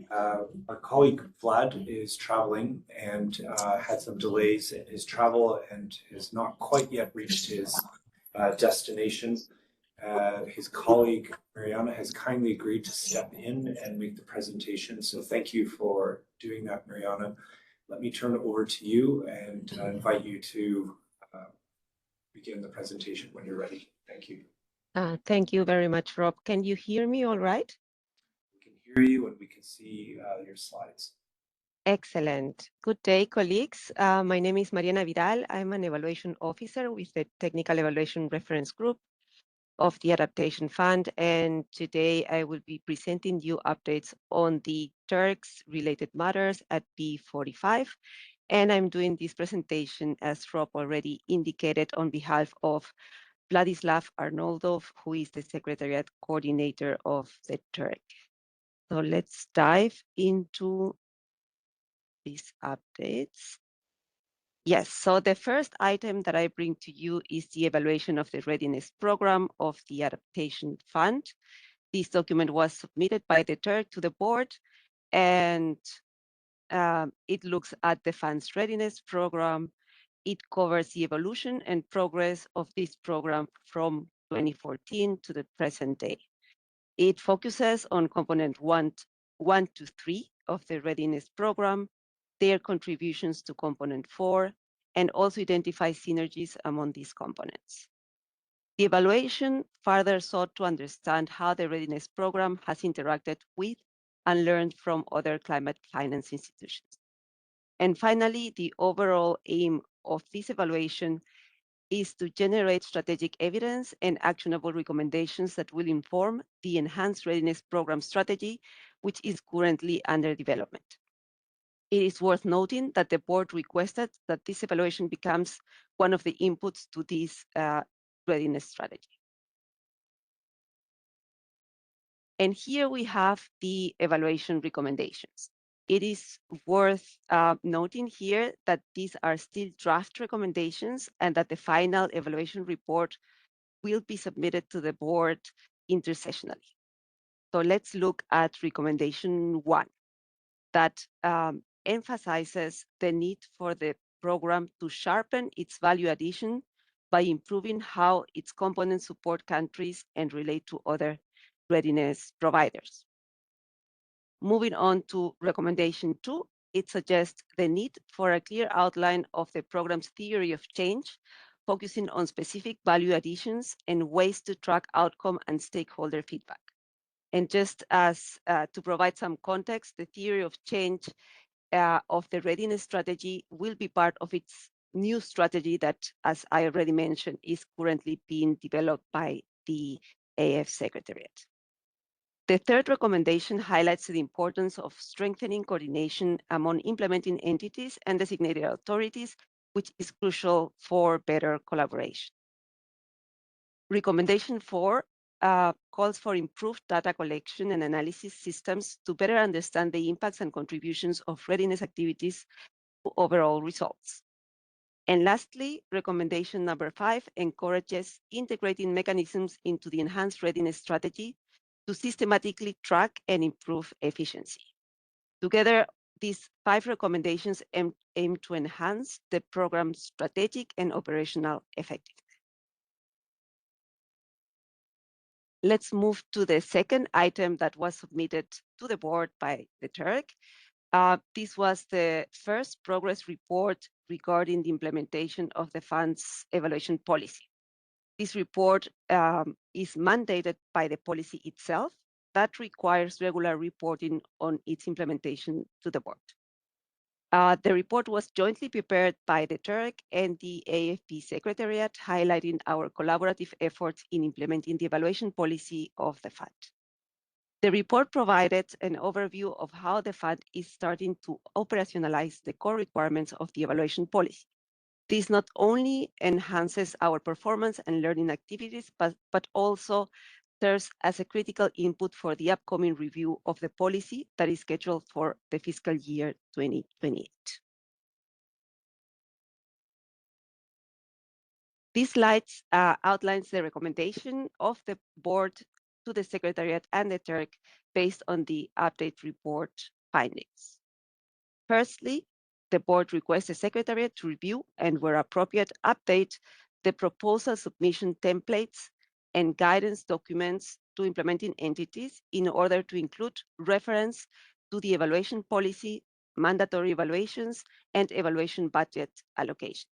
Our colleague Vlad is traveling and had some delays in his travel and has not quite yet reached his destination. His colleague Mariana has kindly agreed to step in and make the presentation. So thank you for doing that, Mariana. Let me turn it over to you and invite you to begin the presentation when you're ready. Thank you. Thank you very much, Rob. Can you hear me all right? We can hear you and we can see your slides. Excellent. Good day, colleagues. My name is Mariana Vidal. I'm an evaluation officer with the Technical Evaluation Reference Group of the Adaptation Fund, and today I will be presenting you updates on the TURGs related matters at P45. And I'm doing this presentation, as Rob already indicated, on behalf of Vladislav Arnoldov, who is the Secretariat Coordinator of the TURG. So let's dive into these updates. Yes, so the first item that I bring to you is the evaluation of the readiness program of the Adaptation Fund. This document was submitted by the TURG to the board, and it looks at the fund's readiness program. It covers the evolution and progress of this program from 2014 to the present day. It focuses on component 1 to 3 of the readiness program, their contributions to component 4, and also identifies synergies among these components. The evaluation further sought to understand how the readiness program has interacted with and learned from other climate finance institutions. And finally, the overall aim of this evaluation is to generate strategic evidence and actionable recommendations that will inform the enhanced readiness program strategy, which is currently under development. It is worth noting that the board requested that this evaluation becomes one of the inputs to this readiness strategy. And here we have the evaluation recommendations. It is worth noting here that these are still draft recommendations and that the final evaluation report will be submitted to the board intersessionally. So let's look at recommendation 1, that emphasizes the need for the program to sharpen its value addition by improving how its components support countries and relate to other readiness providers. Moving on to recommendation 2, it suggests the need for a clear outline of the program's theory of change, focusing on specific value additions and ways to track outcome and stakeholder feedback. And just as to provide some context, the theory of change of the readiness strategy will be part of its new strategy that, as I already mentioned, is currently being developed by the AF Secretariat. The third recommendation highlights the importance of strengthening coordination among implementing entities and designated authorities, which is crucial for better collaboration. Recommendation 4 calls for improved data collection and analysis systems to better understand the impacts and contributions of readiness activities to overall results. And lastly, recommendation number 5 encourages integrating mechanisms into the enhanced readiness strategy to systematically track and improve efficiency. Together, these 5 recommendations aim to enhance the program's strategic and operational effectiveness. Let's move to the second item that was submitted to the board by the Turk. This was the first progress report regarding the implementation of the fund's evaluation policy. This report is mandated by the policy itself that requires regular reporting on its implementation to the board. The report was jointly prepared by the Turk and the AFB Secretariat, highlighting our collaborative efforts in implementing the evaluation policy of the fund. The report provided an overview of how the fund is starting to operationalize the core requirements of the evaluation policy. This not only enhances our performance and learning activities, but also serves as a critical input for the upcoming review of the policy that is scheduled for the fiscal year 2028. This slide outlines the recommendation of the board to the Secretariat and the Turk based on the update report findings. Firstly, the board requests the Secretariat to review and, where appropriate, update the proposal submission templates and guidance documents to implementing entities in order to include reference to the evaluation policy, mandatory evaluations, and evaluation budget allocation.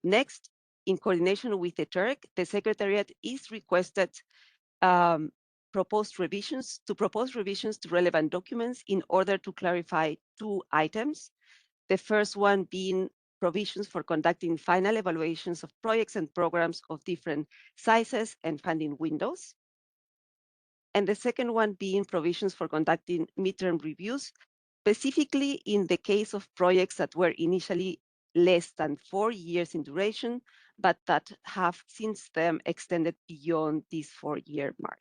Next, in coordination with the Turk, the Secretariat is requested propose revisions to relevant documents in order to clarify 2 items. The first one being provisions for conducting final evaluations of projects and programs of different sizes and funding windows. And the second one being provisions for conducting midterm reviews, specifically in the case of projects that were initially less than 4 years in duration, but that have since then extended beyond this 4-year mark.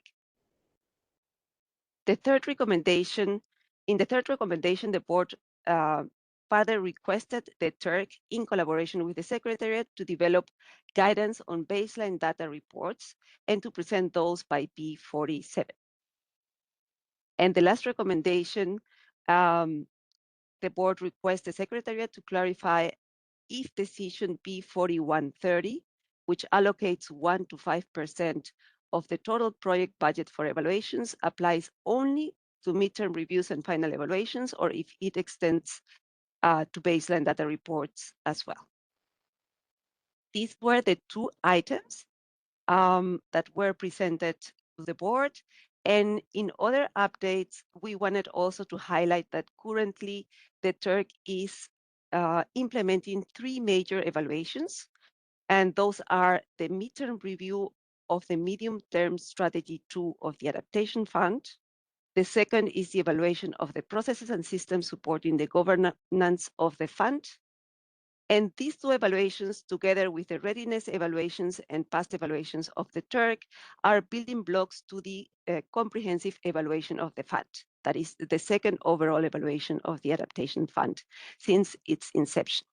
In the third recommendation, the board further requested the Turk, in collaboration with the Secretariat, to develop guidance on baseline data reports and to present those by B47. And the last recommendation, the board requests the Secretariat to clarify if decision B4130, which allocates 1 to 5% of the total project budget for evaluations, applies only to midterm reviews and final evaluations, or if it extends to baseline data reports as well. These were the 2 items that were presented to the board. And in other updates, we wanted also to highlight that currently the Turk is implementing 3 major evaluations, and those are the midterm review of the medium-term strategy 2 of the Adaptation Fund. The second is the evaluation of the processes and systems supporting the governance of the fund. And these 2 evaluations, together with the readiness evaluations and past evaluations of the Turk, are building blocks to the comprehensive evaluation of the fund. That is the second overall evaluation of the Adaptation Fund since its inception.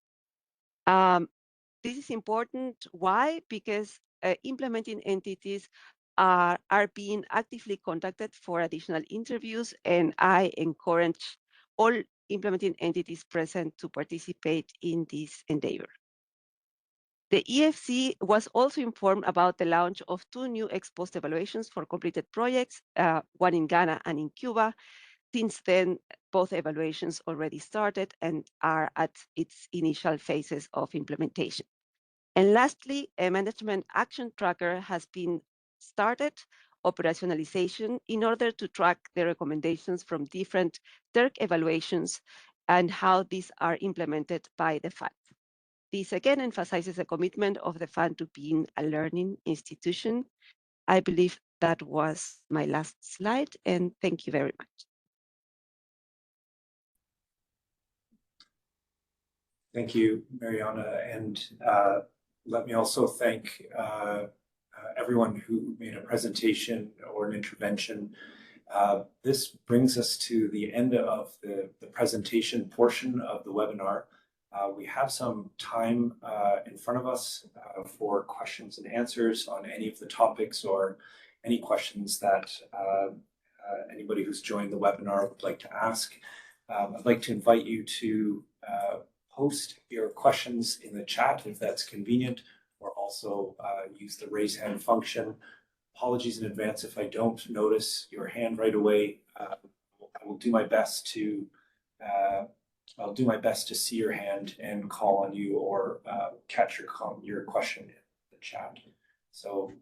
This is important. Why? Because implementing entities are being actively contacted for additional interviews, and I encourage all implementing entities present to participate in this endeavor. The EFC was also informed about the launch of 2 new ex-post evaluations for completed projects, one in Ghana and in Cuba. Since then, both evaluations already started and are at its initial phases of implementation. And lastly, a management action tracker has been started, operationalization, in order to track the recommendations from different Turk evaluations and how these are implemented by the fund. This again emphasizes the commitment of the fund to being a learning institution. I believe that was my last slide, and thank you very much. Thank you, Mariana. And let me also thank everyone who made a presentation or an intervention. This brings us to the end of the presentation portion of the webinar. We have some time in front of us for questions and answers on any of the topics or any questions that anybody who's joined the webinar would like to ask. I'd like to invite you to post your questions in the chat if that's convenient, or also use the raise hand function. Apologies in advance if I don't notice your hand right away. I will do my best to see your hand and call on you, or catch your question in the chat. So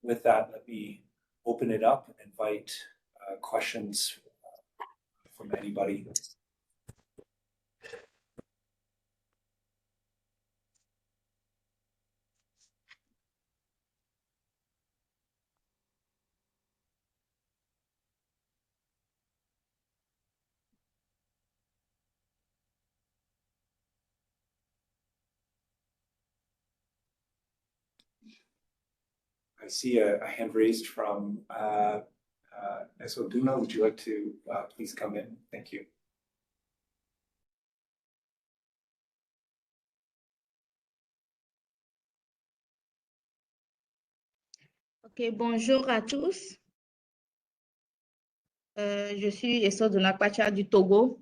with that, let me open it up and invite questions from anybody. I see a hand raised from Esoduna. Would you like to please come in? Thank you. Ok, bonjour à tous. Je suis Esoduna du Togo.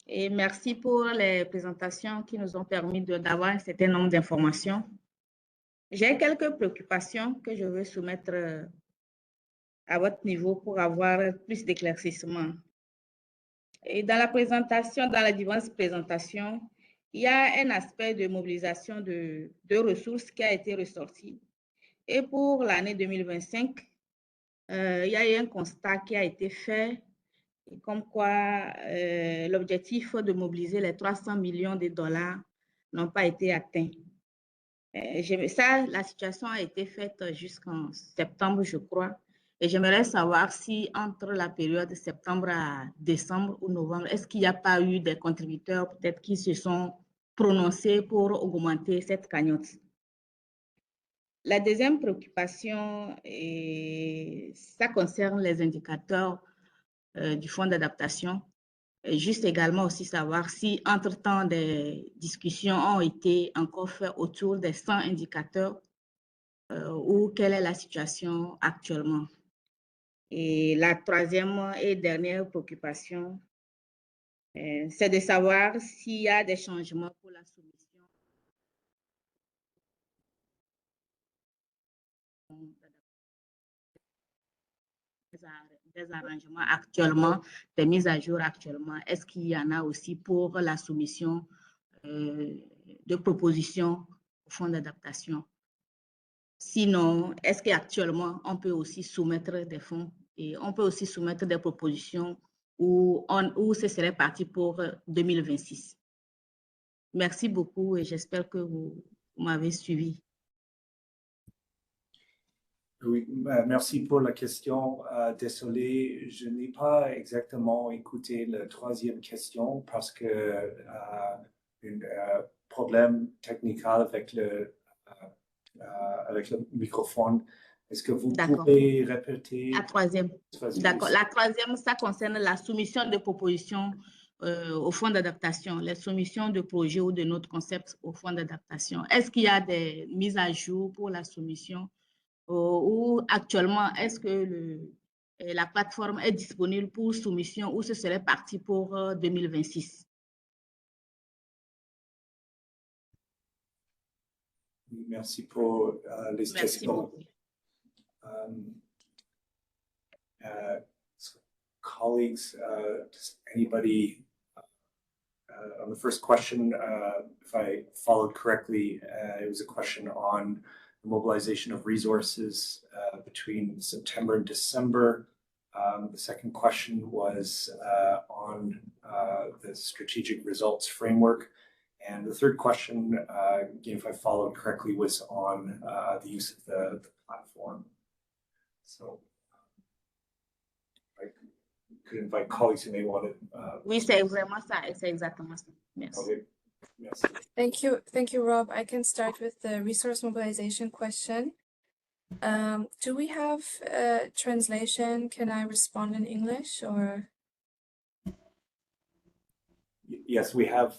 Et merci pour les présentations qui nous ont permis d'avoir un certain nombre d'informations. J'ai quelques préoccupations que je veux soumettre à votre niveau pour avoir plus d'éclaircissements. Et dans la présentation, dans les diverses présentations, il y a un aspect de mobilisation de ressources qui a été ressorti. Et pour l'année 2025, il y a eu un constat qui a été fait, comme quoi l'objectif de mobiliser les 300 millions de dollars n'ont pas été atteints. Ça, la situation a été faite jusqu'en septembre, je crois. Et j'aimerais savoir si entre la période de septembre à décembre ou novembre, est-ce qu'il n'y a pas eu des contributeurs peut-être qui se sont prononcés pour augmenter cette cagnotte? La deuxième préoccupation, ça concerne les indicateurs du fonds d'adaptation. Juste également aussi savoir si, entre-temps, des discussions ont été encore faites autour des 100 indicateurs ou quelle est la situation actuellement. Et la troisième et dernière préoccupation, c'est de savoir s'il y a des changements pour la soumission des arrangements actuellement, des mises à jour actuellement. Est-ce qu'il y en a aussi pour la soumission de propositions au fonds d'adaptation? Sinon, est-ce qu'actuellement, on peut aussi soumettre des fonds et on peut aussi soumettre des propositions où ce serait parti pour 2026? Merci beaucoup et j'espère que vous m'avez suivi. Oui, merci pour la question. Désolé, je n'ai pas exactement écouté la troisième question parce que un problème technique avec le microphone. Est-ce que vous pouvez répéter? La troisième. D'accord. La troisième, ça concerne la soumission de propositions au fonds d'adaptation, les soumissions de projets ou de notre concept au fonds d'adaptation. Est-ce qu'il y a des mises à jour pour la soumission? Ou actuellement, est-ce que la plateforme est disponible pour soumission ou ce serait parti pour 2026? Merci pour les questions. Colleagues, does anybody on the first question, if I followed correctly, it was a question on the mobilization of resources between September and December. The second question was on the strategic results framework. And the third question, again, if I followed correctly, was on the use of the platform. So I could invite colleagues who may want to. Oui, c'est vraiment ça, c'est exactement ça. Merci. Okay. Yes. Thank you, Rob. I can start with the resource mobilization question. Do we have translation? Can I respond in English or? Yes, we have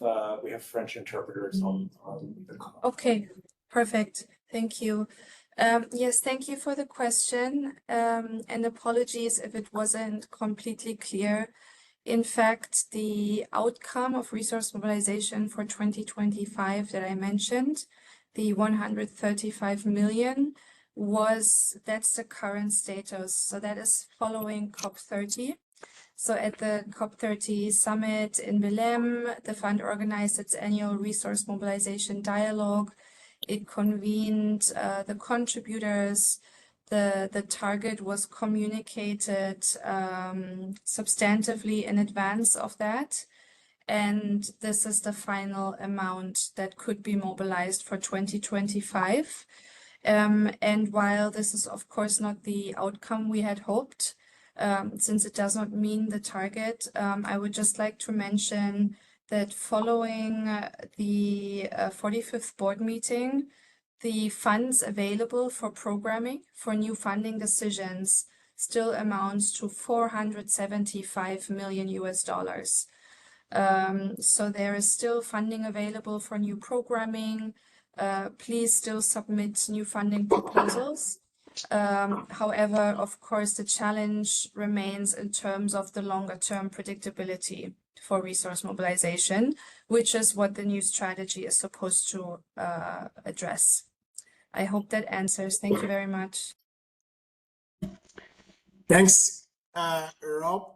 French interpreters on the call. Okay, perfect. Thank you. Yes, thank you for the question. And apologies if it wasn't completely clear. In fact, the outcome of resource mobilization for 2025 that I mentioned, the 135 million, that's the current status. So that is following COP30. So at the COP30 summit in Belém, the fund organized its annual resource mobilization dialogue. It convened the contributors. The target was communicated substantively in advance of that. And this is the final amount that could be mobilized for 2025. And while this is, of course, not the outcome we had hoped, since it does not mean the target, I would just like to mention that following the 45th board meeting, the funds available for programming for new funding decisions still amounts to $475 million. So there is still funding available for new programming. Please still submit new funding proposals. However, of course, the challenge remains in terms of the longer-term predictability for resource mobilization, which is what the new strategy is supposed to address. I hope that answers. Thank you very much. Thanks, Rob.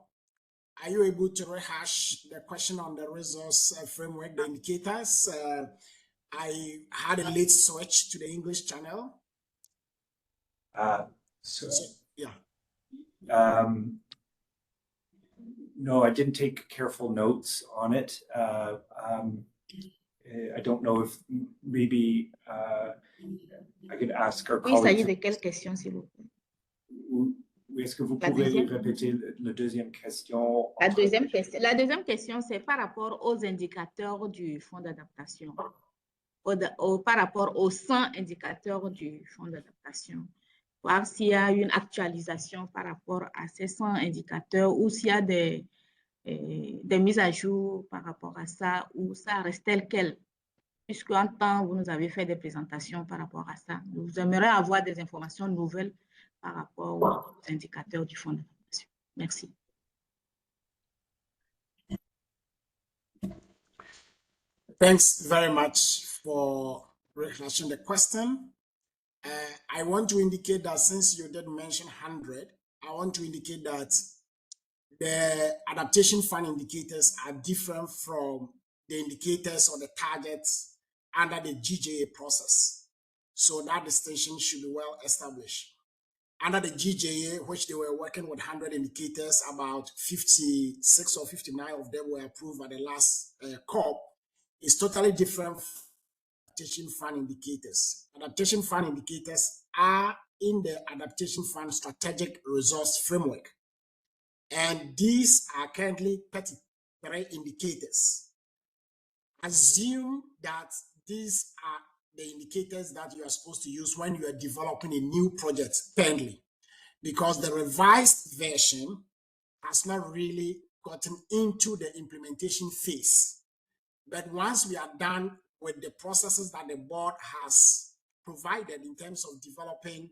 Are you able to rehash the question on the resource framework, the indicators? I had a late switch to the English channel. Yeah. No, I didn't take careful notes on it. I don't know if maybe I could ask our colleagues. Oui, il s'agit de quelle question, s'il vous plaît? Est-ce que vous pouvez répéter la deuxième question? La deuxième question, c'est par rapport aux indicateurs du fonds d'adaptation, par rapport aux 100 indicateurs du fonds d'adaptation. Voir s'il y a une actualisation par rapport à ces 100 indicateurs ou s'il y a des mises à jour par rapport à ça ou ça reste tel quel. Puisque en temps, vous nous avez fait des présentations par rapport à ça. Nous aimerions avoir des informations nouvelles par rapport aux indicateurs du fonds d'adaptation. Merci. Thanks very much for rehashing the question. I want to indicate that since you did mention 100, I want to indicate that the adaptation fund indicators are different from the indicators or the targets under the GJA process. So that distinction should be well established. Under the GJA, which they were working with 100 indicators, about 56 or 59 of them were approved at the last COP. It's totally different from adaptation fund indicators. Adaptation fund indicators are in the Adaptation Fund Strategic Resource Framework. And these are currently 33 indicators. Assume that these are the indicators that you are supposed to use when you are developing a new project currently, because the revised version has not really gotten into the implementation phase. But once we are done with the processes that the board has provided in terms of developing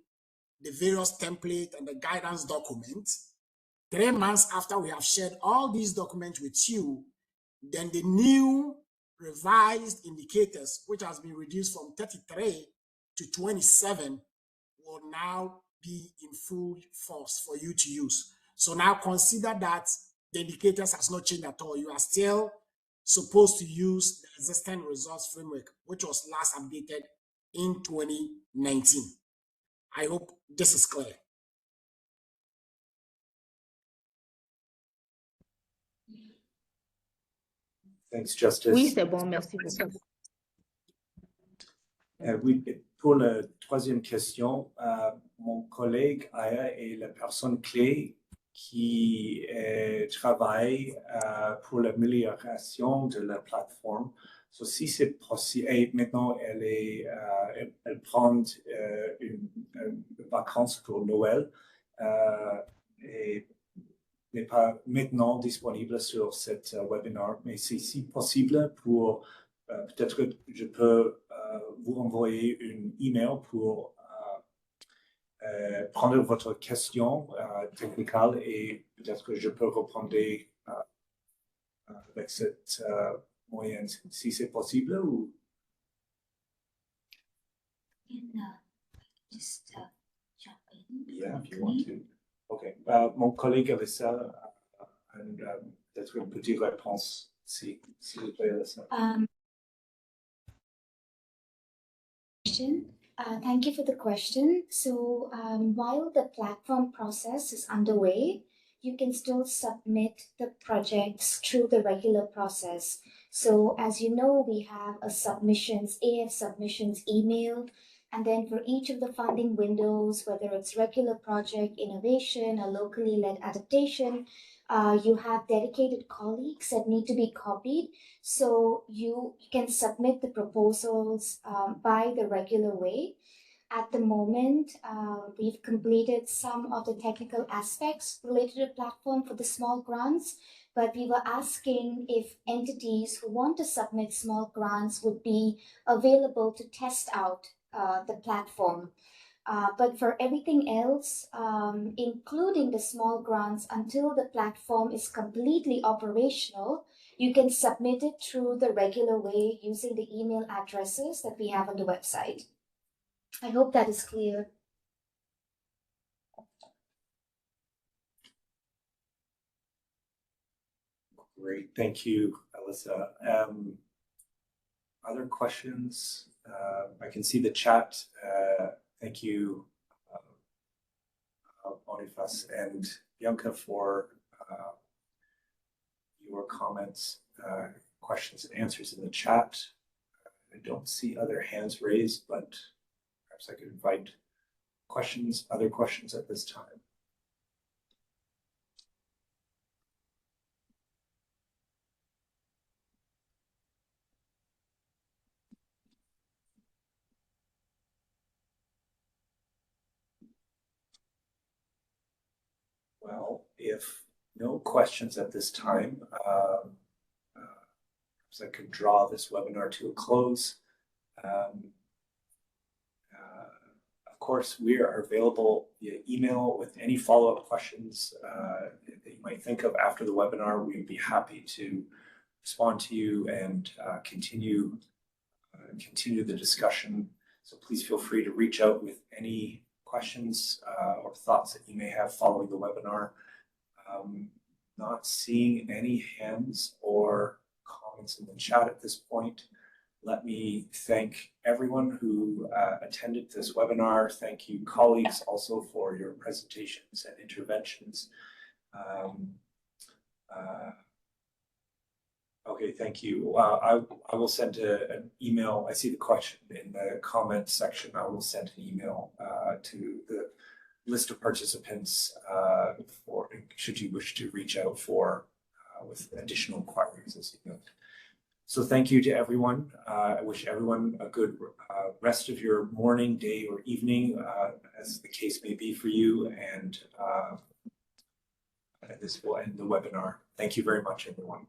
the various templates and the guidance document, 3 months after we have shared all these documents with you, then the new revised indicators, which has been reduced from 33 to 27, will now be in full force for you to use. So now consider that the indicators has not changed at all. You are still supposed to use the existing resource framework, which was last updated in 2019. I hope this is clear. Thanks, Justice. Oui, c'est bon, merci beaucoup. Oui, pour la troisième question, mon collègue Aya est la personne clé qui travaille pour l'amélioration de la plateforme. So, si c'est possible, et maintenant elle prend une vacances pour Noël et n'est pas maintenant disponible sur cet webinaire, mais c'est si possible pour peut-être que je peux vous envoyer une email pour prendre votre question technique et peut-être que je peux répondre avec cette moyenne, si c'est possible ou... Just jump in. Yeah, if you want to. Okay. Mon collègue Alyssa, peut-être une petite réponse, s'il vous plaît, Alyssa. Thank you for the question. So while the platform process is underway, you can still submit the projects through the regular process. So as you know, we have a AF submissions email, and then for each of the funding windows, whether it's regular project, innovation, or locally led adaptation, you have dedicated colleagues that need to be copied. So you can submit the proposals by the regular way. At the moment, we've completed some of the technical aspects related to the platform for the small grants, but we were asking if entities who want to submit small grants would be available to test out the platform. But for everything else, including the small grants, until the platform is completely operational, you can submit it through the regular way using the email addresses that we have on the website. I hope that is clear. Great, thank you, Alyssa. Other questions? I can see the chat. Thank you, Boniface and Bianca, for your comments, questions and answers in the chat. I don't see other hands raised, but perhaps I could invite other questions at this time. Well, if no questions at this time, perhaps I could draw this webinar to a close. Of course, we are available via email with any follow-up questions that you might think of after the webinar. We'd be happy to respond to you and continue the discussion. So please feel free to reach out with any questions or thoughts that you may have following the webinar. Not seeing any hands or comments in the chat at this point. Let me thank everyone who attended this webinar. Thank you, colleagues, also for your presentations and interventions. Okay, thank you. I will send an email. I see the question in the comments section. I will send an email to the list of participants for should you wish to reach out with additional inquiries, as you know. So thank you to everyone. I wish everyone a good rest of your morning, day, or evening, as the case may be for you. And this will end the webinar. Thank you very much, everyone.